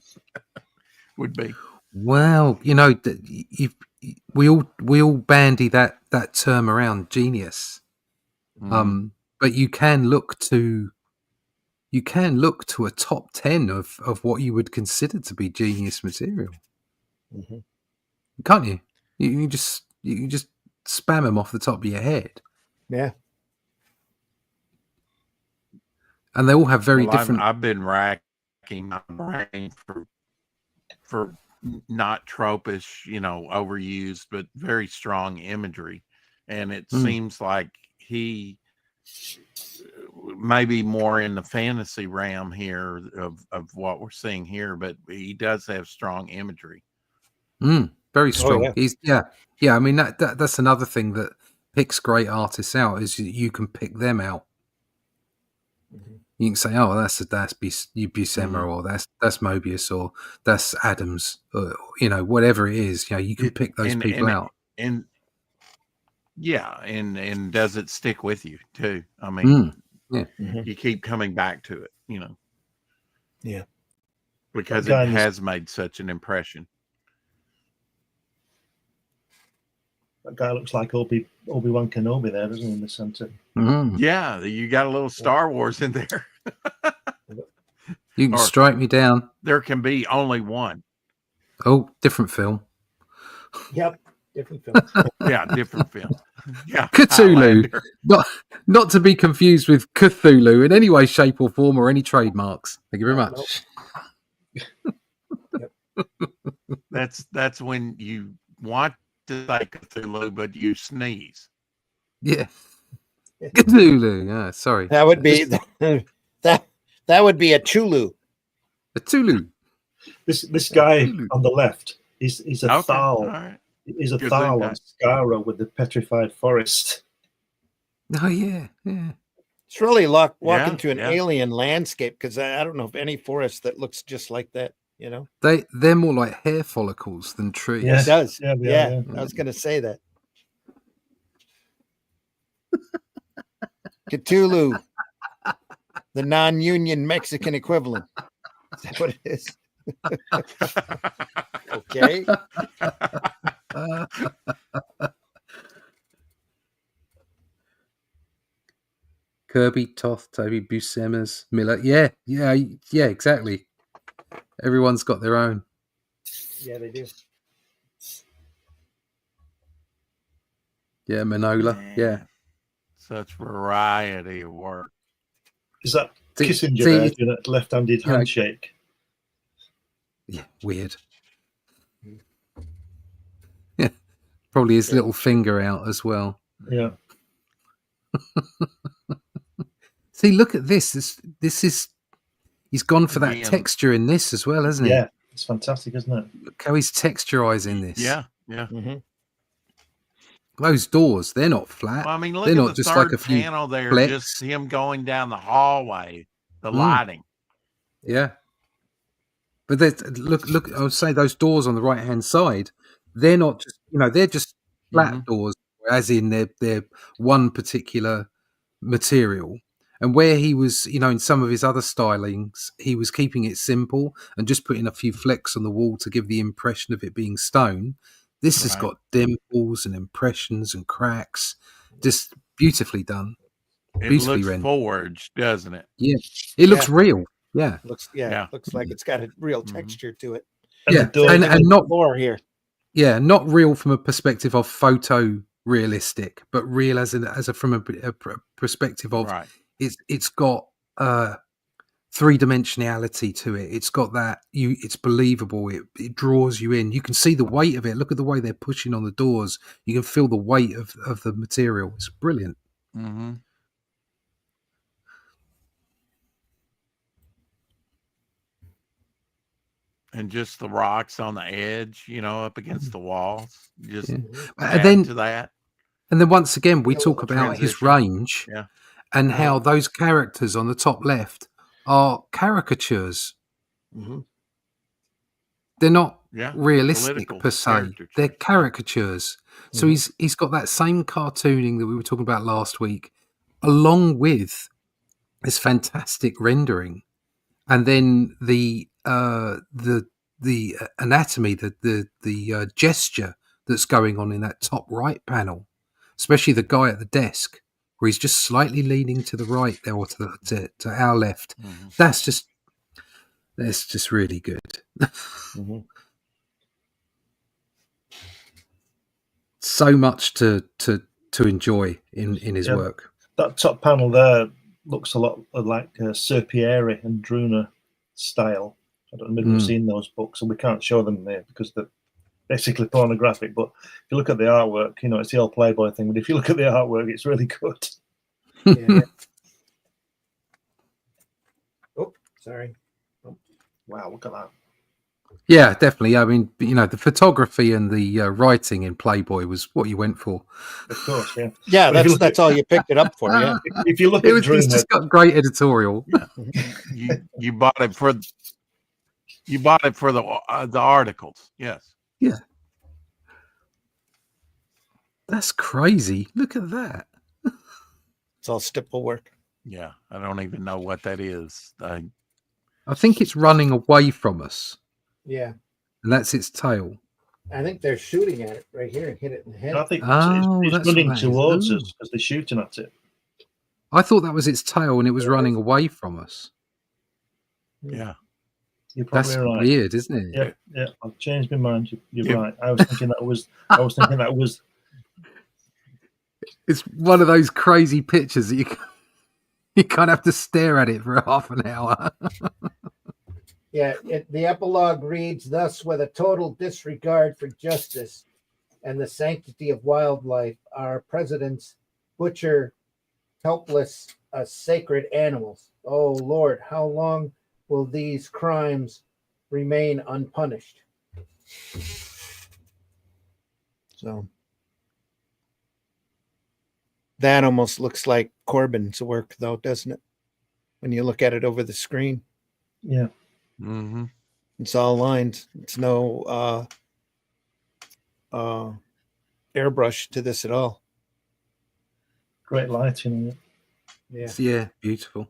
would be. Well, we all bandy that term around, genius. But you can look to a top 10 of what you would consider to be genius material. Mm-hmm. Can't you? You can just spam them off the top of your head. Yeah. And they all have very different. I've been racking my brain for not tropish, overused, but very strong imagery. And it seems like he may be more in the fantasy realm here of what we're seeing here, but he does have strong imagery. Very strong. Oh, yeah. He's I mean that's another thing that picks great artists out, is you can pick them out. Mm-hmm. You can say, oh, that's Buscema, or that's Moebius, or that's Adams, or whatever it is. You can pick those people out. And does it stick with you too? I mean, you keep coming back to it, Yeah, because it has made such an impression. That guy looks like Obi-Wan Kenobi there, doesn't he, in the center? Mm. Yeah, you got a little Star Wars in there. You can Or- strike me down. There can be only one. Oh, different film. Yep. Different film. Yeah, different film. Yeah, Cthulhu. Highlander. Not to be confused with Cthulhu in any way, shape, or form, or any trademarks. Thank you very No, much. That's when you want to say Cthulhu, but you sneeze. Yeah. Cthulhu. Yeah, sorry. That would be that would be a Chulu. Cthulhu. This guy Cthulhu. on the left, he's a Okay, Thal. all right. He's a Good Thal thing on Skara with the petrified forest. Oh, yeah. Yeah. It's really walking Yeah, through an yeah. alien landscape because I don't know of any forest that looks just like that. You know, They're more like hair follicles than trees. Yeah. it does. Yeah, they are, Yeah, yeah. I was going to say that. Cthulhu, the non-union Mexican equivalent. Is that what it is? Okay. Kirby, Toth, Toby, Buscema's, Miller. Yeah, exactly. Everyone's got their own. Yeah, they do. Yeah, Manola. Yeah. Such variety of work. Is that See- Kissinger see- there doing that left-handed Yeah. handshake? Yeah, weird. Yeah, probably his little finger out as well. Yeah. See, look at this. This is. He's gone for that Again. texture in this as well, hasn't he? Yeah. It's fantastic, isn't it? Look how he's texturizing this. Yeah, yeah. Mm-hmm. Those doors, they're not flat. Well, I mean, look They're at not the just third like a few panel there. flecks. Just him going down the hallway, the Mm. lighting. Yeah. But look, I would say those doors on the right hand side, they're not just, they're just flat Mhm. doors, as in they're one particular material. And where he was, in some of his other stylings, he was keeping it simple and just putting a few flecks on the wall to give the impression of it being stone. This has Right. got dimples and impressions and cracks. Just beautifully done. It Beautifully looks rendered. forged, doesn't it? It looks real. Yeah. Yeah. Looks like it's got a real Mhm. texture to it. And Yeah. the door, And not Floor here. Yeah, not real from a perspective of photo realistic, but real from a perspective of Right. it's got three dimensionality to it. It's got that it's believable. It draws you in. You can see the weight of it. Look at the way they're pushing on the doors. You can feel the weight of the material. It's brilliant. Mm-hmm. And just the rocks on the edge, up against the walls. Just Yeah. add And then to that. once again, we Yeah, talk the about his transition. range Yeah. and how those characters on the top left are caricatures. Mm-hmm. They're not Yeah. realistic Political per se. caricatures. They're caricatures. So Mhm. he's got that same cartooning that we were talking about last week, along with this fantastic rendering, and then the anatomy, the gesture that's going on in that top right panel, especially the guy at the desk where he's just slightly leaning to the right there or to our left. Mhm. That's just really good. Mm-hmm. So much to enjoy in his Yeah. work. that top panel there looks a lot like Serpieri and Druna style. I don't know if you've seen those books, and we can't show them here because they're basically pornographic. But if you look at the artwork, it's the old Playboy thing. But if you look at the artwork, it's really good. Yeah. Oh, sorry. Wow, look at that. Yeah, definitely. I mean, the photography and the writing in Playboy was what you went for. Of course, yeah. Yeah, But if you look that's all you picked it up for. Yeah. If you look at It's Druna, just got great editorial. You bought it for the articles. Yes. That's crazy. Look at that. It's all stipple work. Yeah. I don't even know what that is. I think it's running away from us, Yeah. and that's its tail. I think they're shooting at it right here and hit it in the head. I think Oh, it's that's running what that is. towards Ooh. us as they're shooting at it. I thought that was its tail and it was There it running is. away from us. Yeah. You're probably That's right. weird, isn't it? Yeah, yeah. I've changed my mind. You're Yeah. right. I was thinking that was. I was thinking that was. It's one of those crazy pictures that you can't have to stare at it for half an hour. Yeah, the epilogue reads, thus, with a total disregard for justice and the sanctity of wildlife, our presidents butcher helpless, sacred animals. Oh, Lord, how long will these crimes remain unpunished? So that almost looks like Corbin's work, though, doesn't it? When you look at it over the screen. Yeah. Mm-hmm. It's all lines. It's no airbrush to this at all. Great lighting in it. Yeah. Yeah, beautiful.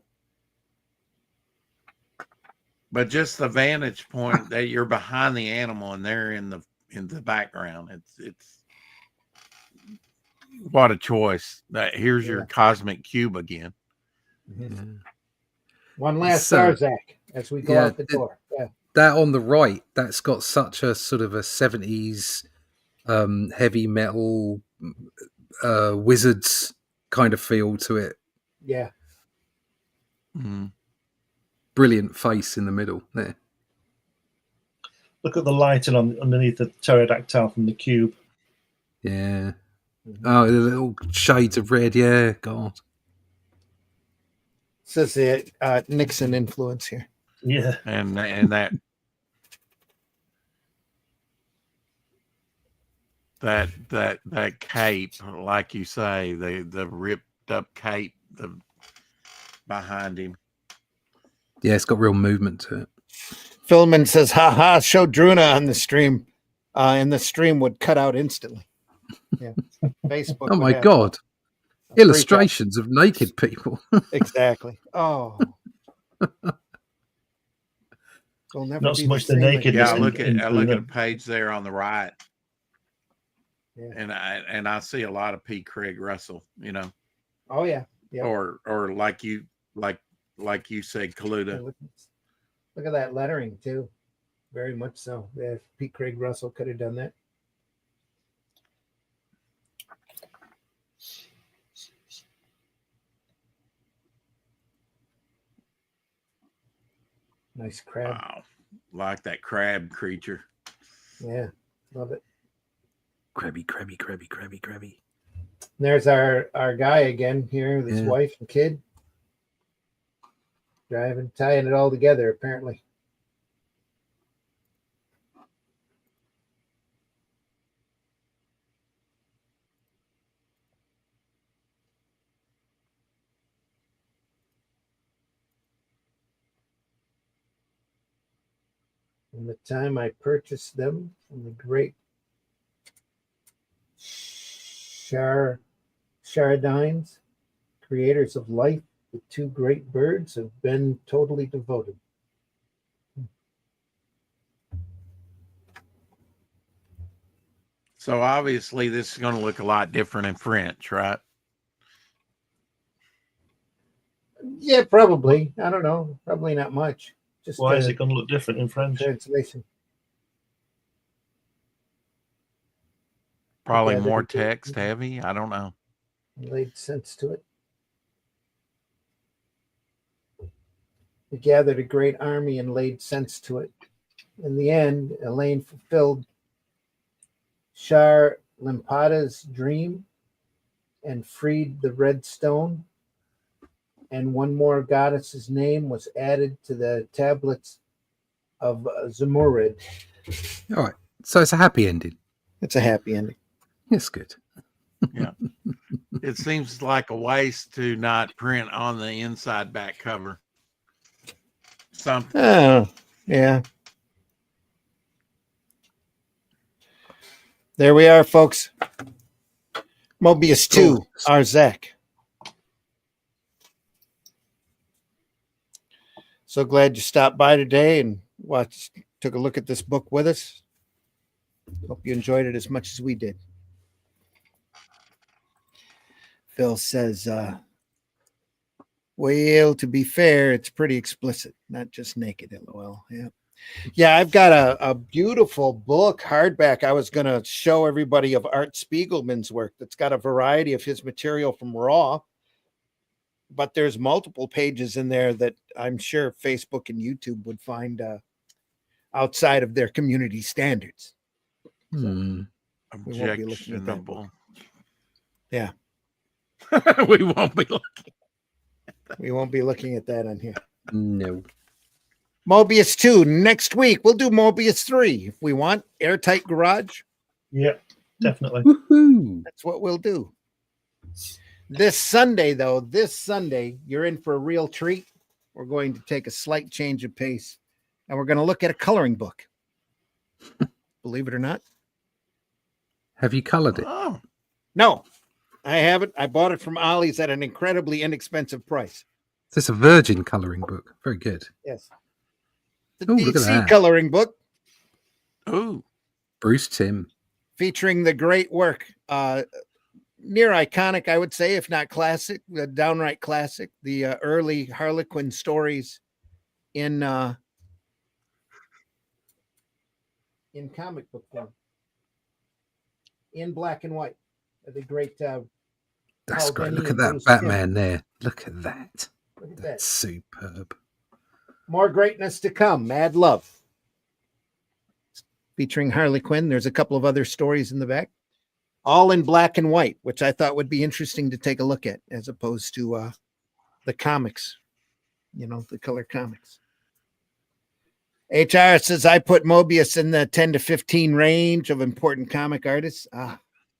But just the vantage point that you're behind the animal and they're in the background. It's what a choice. That here's your cosmic cube again. Mm-hmm. Yeah. One last So- Arzach as we go out the door. Yeah. That on the right, that's got such a sort of a 70s heavy metal wizards kind of feel to it. Yeah. Mm-hmm. Brilliant face in the middle there. Look at the lighting underneath the pterodactyl from the cube. Yeah. Mhm. Oh, the little shades of red. Yeah, God. Says the Nixon influence here. Yeah. And that cape, like you say, the ripped up cape behind him. Yeah, it's got real movement to it. Philman says, haha, show Druna on the stream. And the stream would cut out instantly. Yeah. Facebook. Oh would my have God. a Illustrations of naked people. freak out. Exactly. Oh. We'll never Not be so much the same naked- again. Yeah, I look in at the- a page there on the right, Yeah. and I see a lot of P. Craig Russell, Oh yeah. Yeah. or like you said, Kaluta. Look at that lettering too. Very much so. Yeah, Pete Craig Russell could have done that. Nice crab. Wow, like that crab creature. Yeah, love it. Crabby, crabby, crabby, crabby, crabby. There's our guy again here with his Yeah. wife and kid. Driving, tying it all together, apparently. From the time I purchased them from the great Charadines, creators of life, the two great birds have been totally devoted. So obviously, this is going to look a lot different in French, right? Yeah, probably. I don't know. Probably not much. Just Why is it going to look different in French? translation. Probably Yeah, they more do. text heavy. I don't know. Laid sense to it. We gathered a great army and laid sense to it. In the end, Elaine fulfilled Char Limpada's dream and freed the red stone. And one more goddess's name was added to the tablets of Zamurid. All right. So it's a happy ending. It's a happy ending. It's good. It seems like a waste to not print on the inside back cover. Something. Oh, yeah. There we are, folks. Mobius 2, Cool. Arzach. So glad you stopped by today and took a look at this book with us. Hope you enjoyed it as much as we did. Phil says, well, to be fair, it's pretty explicit, not just naked, LOL. Yeah. Yeah, I've got a beautiful book, hardback. I was going to show everybody of Art Spiegelman's work that's got a variety of his material from Raw, but there's multiple pages in there that I'm sure Facebook and YouTube would find outside of their community standards. So we won't be looking at that book. Yeah. We won't be looking. We won't be looking at that on here. No. MOEBIUS 2 next week. We'll do MOEBIUS 3 if we want. Airtight Garage. Yeah, definitely. Woohoo. That's what we'll do. This Sunday, though, you're in for a real treat. We're going to take a slight change of pace, and we're going to look at a coloring book. Believe it or not. Have you colored it? Oh, No, I haven't. I bought it from Ollie's at an incredibly inexpensive price. Is this a virgin coloring book? Very good. Yes. The Ooh, look at DC that. coloring book ooh. Bruce Timm. featuring the great work, near iconic, I would say, if not classic, downright classic, the early Harlequin stories in comic book form, in black and white. The great. That's Paul great. Dini Look at and that Bruce Batman Timm. there. Look at that. Look at that. That's superb. More greatness to come. Mad Love. Featuring Harley Quinn. There's a couple of other stories in the back. All in black and white, which I thought would be interesting to take a look at as opposed to the comics, the color comics. HR says, I put MOEBIUS in the 10 to 15 range of important comic artists.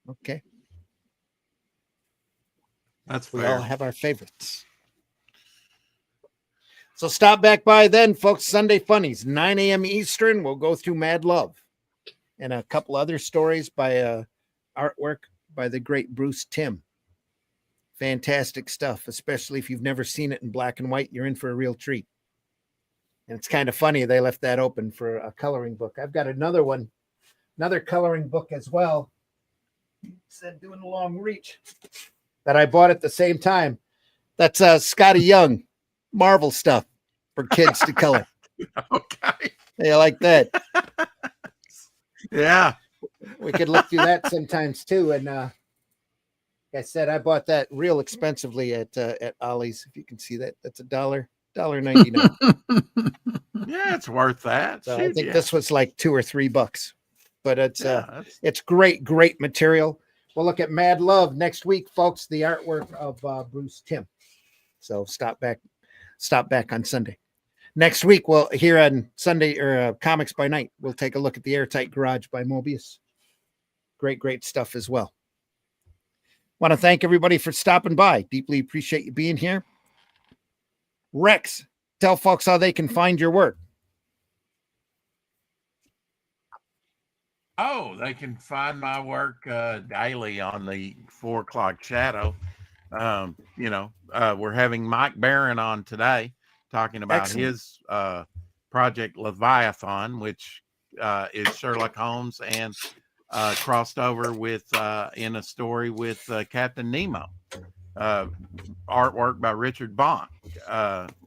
Okay. That's We fair. all have our favorites. So stop back by then, folks. Sunday Funnies, 9 a.m. Eastern. We'll go through Mad Love and a couple other stories by artwork by the great Bruce Timm. Fantastic stuff, especially if you've never seen it in black and white. You're in for a real treat. And it's kind of funny they left that open for a coloring book. I've got another one, another coloring book as well. Said doing a long reach that I bought at the same time. That's Scotty Young Marvel stuff for kids to color. Okay. They like that. Yeah. We could look through that sometimes too. And like I said, I bought that real expensively at Ollie's. If you can see that, that's $1.99. Yeah, it's worth that. So I Shoot, think yeah. this was like $2 or $3, but it's that's- it's great material. We'll look at Mad Love next week, folks. The artwork of Bruce Timm. So stop back on Sunday. Next week, we'll here on Sunday or Comics by Night, we'll take a look at the Airtight Garage by MOEBIUS. Great stuff as well. Want to thank everybody for stopping by. Deeply appreciate you being here. Rex, tell folks how they can find your work. Oh, they can find my work daily on the 4 o'clock shadow. We're having Mike Barron on today talking about Excellent. his project Leviathan, which is Sherlock Holmes and crossed over with in a story with Captain Nemo. Artwork by Richard Bond.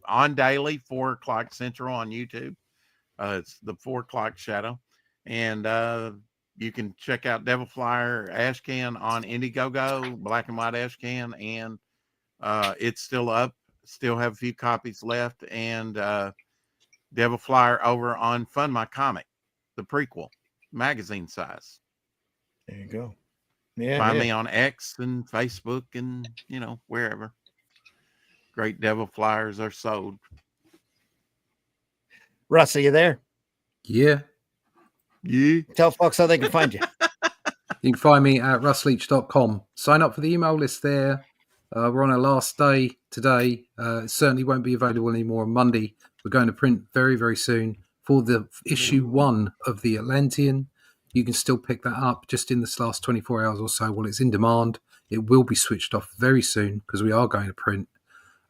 On daily, 4 o'clock Central on YouTube. It's the 4 o'clock shadow. And you can check out Devil Flyer Ashcan on Indiegogo, black and white Ashcan, and it's still up. Still have a few copies left. And Devil Flyer over on Fund My Comic, the prequel, magazine size. There you go. Yeah. Find me on X and Facebook and wherever. Great Devil Flyers are sold. Russ, are you there? Yeah. Yeah. Tell folks how they can find you. You can find me at russleach.com. Sign up for the email list there. We're on our last day today. It certainly won't be available anymore on Monday. We're going to print very, very soon for the issue 1 of the Atlantean. You can still pick that up just in this last 24 hours or so while it's in demand. It will be switched off very soon because we are going to print,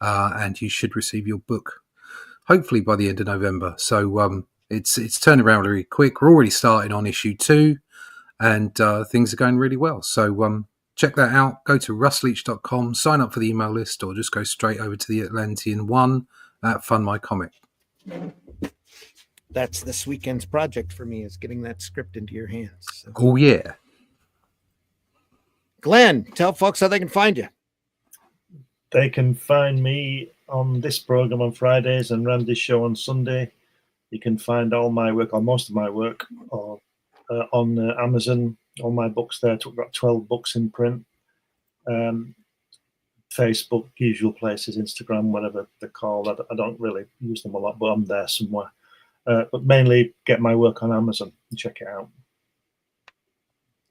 and you should receive your book hopefully by the end of November. So it's turning around really quick. We're already starting on issue 2. and things are going really well. So check that out. Go to russleach.com, sign up for the email list, or just go straight over to the Atlantean one at Fund My Comic. That's this weekend's project for me, is getting that script into your hands. So. Oh, yeah. Glenn, tell folks how they can find you. They can find me on this program on Fridays and Randy's show on Sunday. You can find all my work, or most of my work, or on Amazon. All my books there. I've got 12 books in print. Facebook, usual places, Instagram, whatever they're called. I don't really use them a lot, but I'm there somewhere. But mainly get my work on Amazon and check it out.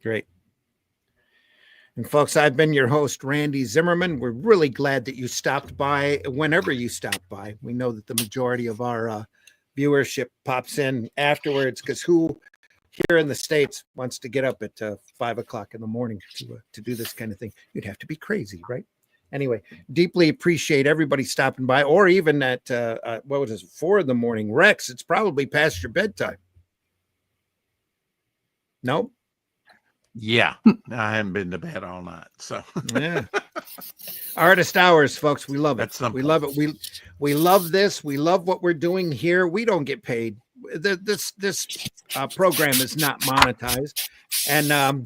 Great. And folks, I've been your host, Randy Zimmerman. We're really glad that you stopped by whenever you stop by. We know that the majority of our viewership pops in afterwards, because who here in the States wants to get up at 5 o'clock in the morning to do this kind of thing? You'd have to be crazy, right? Anyway, deeply appreciate everybody stopping by, or even at, what was it, 4 in the morning. Rex, it's probably past your bedtime. No? Yeah, I haven't been to bed all night, so Yeah. Artist hours, folks. We love it. That's something. We love it. We love this. We love what we're doing here. We don't get paid. This program is not monetized, and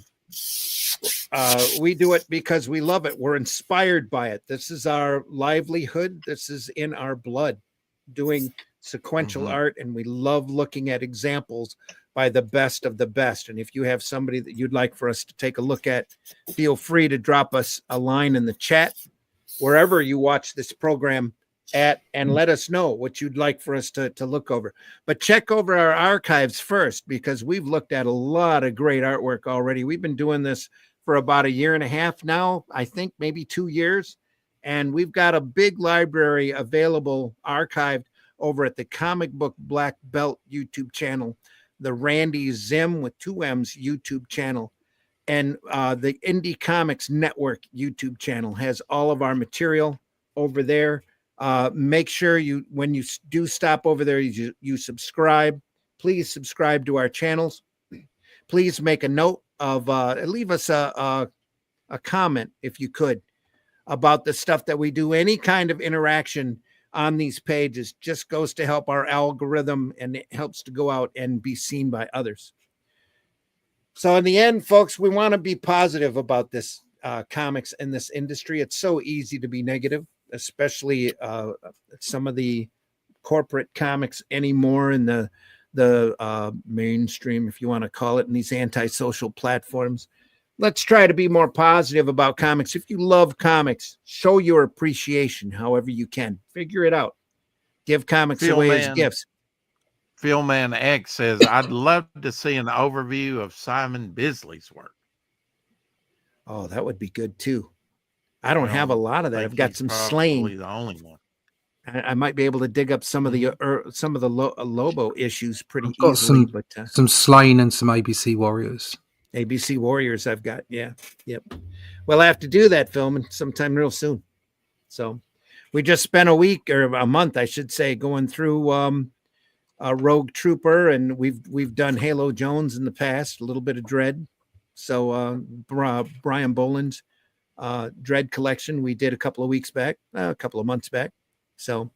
we do it because we love it. We're inspired by it. This is our livelihood. This is in our blood, doing sequential art, and we love looking at examples by the best of the best. And if you have somebody that you'd like for us to take a look at, feel free to drop us a line in the chat wherever you watch this program at, and let us know what you'd like for us to look over. But check over our archives first, because we've looked at a lot of great artwork already. We've been doing this for about 1.5 years now, I think maybe 2 years. And we've got a big library available, archived over at the Comic Book Black Belt YouTube channel, the Randy Zim with 2 M's YouTube channel, and the Indie Comics Network YouTube channel has all of our material over there. Make sure when you do stop over there, you subscribe. Please subscribe to our channels. Please make a note of, leave us a comment, if you could, about the stuff that we do. Any kind of interaction on these pages just goes to help our algorithm, and it helps to go out and be seen by others. So in the end, folks, we want to be positive about this comics in this industry. It's so easy to be negative, especially some of the corporate comics anymore in the mainstream, if you want to call it, in these antisocial platforms. Let's try to be more positive about comics. If you love comics, show your appreciation however you can. Figure it out. Give comics away as gifts. Philman X says, I'd love to see an overview of Simon Bisley's work. Oh, that would be good too. I don't have a lot of that. I've got some Slain. The only one. I might be able to dig up some of the Lobo issues pretty I've got easily. Some Slain and some ABC Warriors. ABC Warriors I've got. Yeah. Yep. Well, I have to do that, film sometime real soon. So we just spent a week, or a month, I should say, going through Rogue Trooper, and we've done Halo Jones in the past, a little bit of Dread. So Brian Boland's Dread collection we did a couple of months back. So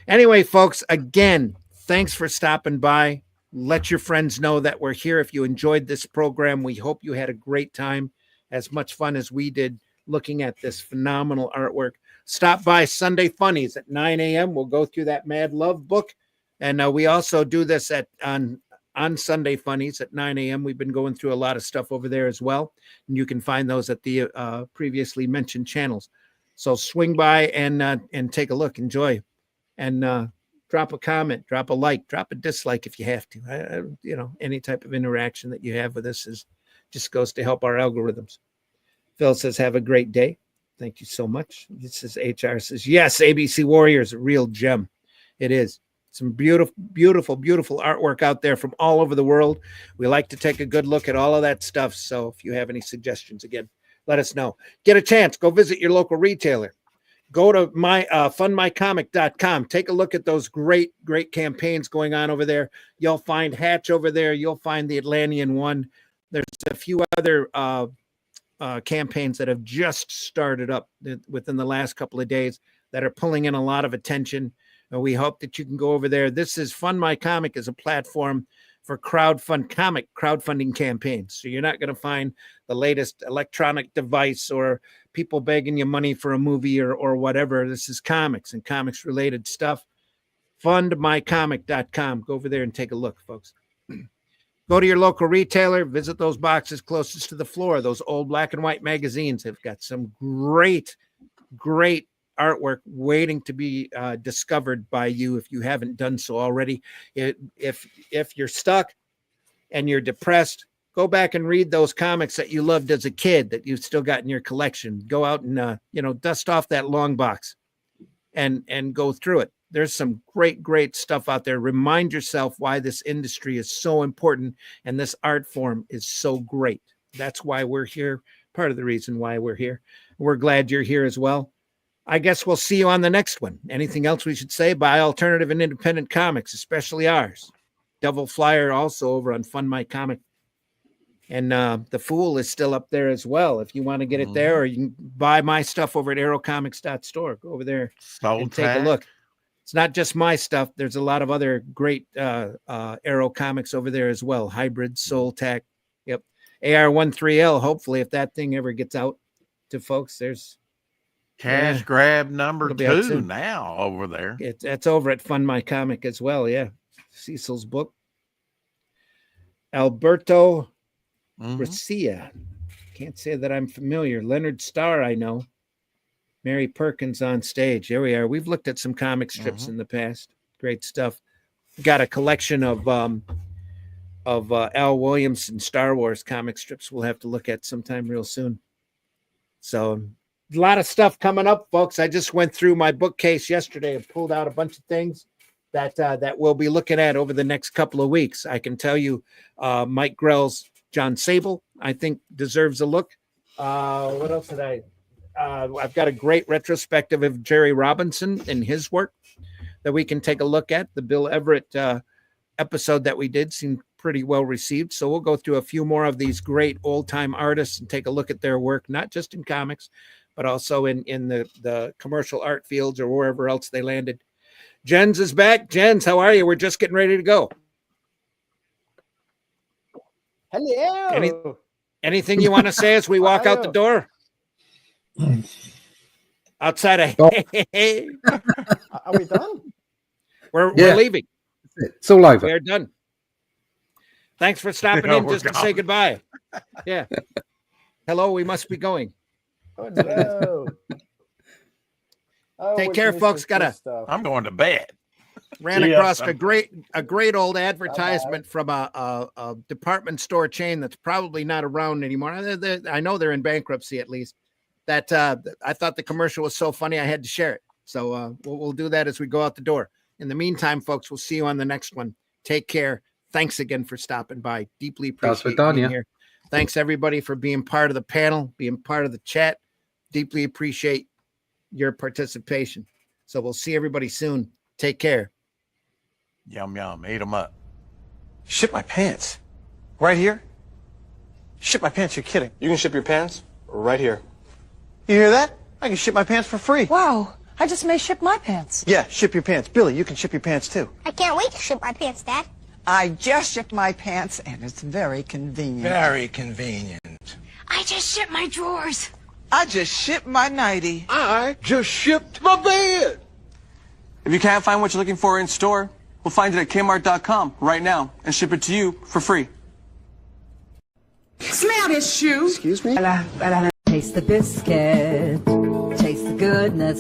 anyway, folks, again, thanks for stopping by. Let your friends know that we're here. If you enjoyed this program, we hope you had a great time, as much fun as we did looking at this phenomenal artwork. Stop by Sunday Funnies at 9 a.m. We'll go through that Mad Love book. And we also do this on Sunday Funnies at 9 a.m. We've been going through a lot of stuff over there as well. And you can find those at the previously mentioned channels. So swing by and take a look, enjoy, and drop a comment, drop a like, drop a dislike if you have to. Any type of interaction that you have with us just goes to help our algorithms. Phil says, have a great day. Thank you so much. This is HR says, yes, ABC Warriors, a real gem. It is. Some beautiful, beautiful, beautiful artwork out there from all over the world. We like to take a good look at all of that stuff. So if you have any suggestions, again, let us know. Get a chance. Go visit your local retailer. Go to fundmycomic.com. Take a look at those great, great campaigns going on over there. You'll find Hatch over there. You'll find the Atlantean one. There's a few other campaigns that have just started up within the last couple of days that are pulling in a lot of attention. And we hope that you can go over there. This is Fund My Comic is a platform for crowdfunding campaigns. So you're not going to find the latest electronic device or people begging you money for a movie or whatever. This is comics and comics related stuff. Fundmycomic.com. Go over there and take a look, folks. Go to your local retailer, visit those boxes closest to the floor. Those old black and white magazines have got some great artwork waiting to be discovered by you if you haven't done so already. If you're stuck and you're depressed, go back and read those comics that you loved as a kid that you've still got in your collection. Go out and dust off that long box and go through it. There's some great stuff out there. Remind yourself why this industry is so important and this art form is so great. That's why we're here. Part of the reason why we're here. We're glad you're here as well. I guess we'll see you on the next one. Anything else we should say? Buy alternative and independent comics, especially ours. Devil Flyer also over on Fund My Comic. And The Fool is still up there as well. If you want to get it there, or you can buy my stuff over at aerocomics.store. Go over there and take a look. It's not just my stuff. There's a lot of other great Aero comics over there as well. Hybrid, Soul Tack. Yep. AR13L, hopefully, if that thing ever gets out to folks, there's Cash grab number 2 now over there. It's over at Fund My Comic as well. Yeah. Cecil's book. Alberto Gracia. Can't say that I'm familiar. Leonard Starr, I know. Mary Perkins on stage. There we are. We've looked at some comic strips in the past. Great stuff. Got a collection of Al Williamson Star Wars comic strips we'll have to look at sometime real soon. So a lot of stuff coming up, folks. I just went through my bookcase yesterday and pulled out a bunch of things that we'll be looking at over the next couple of weeks. I can tell you Mike Grell's John Sable, I think, deserves a look. What else did I've got a great retrospective of Jerry Robinson and his work that we can take a look at. The Bill Everett episode that we did seemed pretty well received. So we'll go through a few more of these great old-time artists and take a look at their work, not just in comics, but also in the commercial art fields or wherever else they landed. Jens is back. Jens, how are you? We're just getting ready to go. Hello. Anything you want to say as we walk out the door? Outside of Are we done? We're leaving. It's all over. We are done. Thanks for stopping in just to say goodbye. Yeah. Hello, we must be going. Oh, no. Take care, folks. I'm going to bed. Ran across a great old advertisement from a department store chain that's probably not around anymore. I know they're in bankruptcy, at least. That I thought the commercial was so funny I had to share it. So we'll do that as we go out the door. In the meantime, folks, we'll see you on the next one. Take care. Thanks again for stopping by. Deeply appreciate being here. Thanks everybody for being part of the panel, being part of the chat. Deeply appreciate your participation. So we'll see everybody soon. Take care. Yum, yum. Eat them up. Ship my pants? Right here? Ship my pants? You're kidding. You can ship your pants right here. You hear that? I can ship my pants for free. Wow. I just may ship my pants. Yeah, ship your pants. Billy, you can ship your pants too. I can't wait to ship my pants, Dad. I just shipped my pants, and it's very convenient. Very convenient. I just shipped my drawers. I just shipped my nightie. I just shipped my bed. If you can't find what you're looking for in store, we'll find it at Kmart.com right now and ship it to you for free. Smell this shoe. Excuse me? Taste the biscuit. Taste the goodness.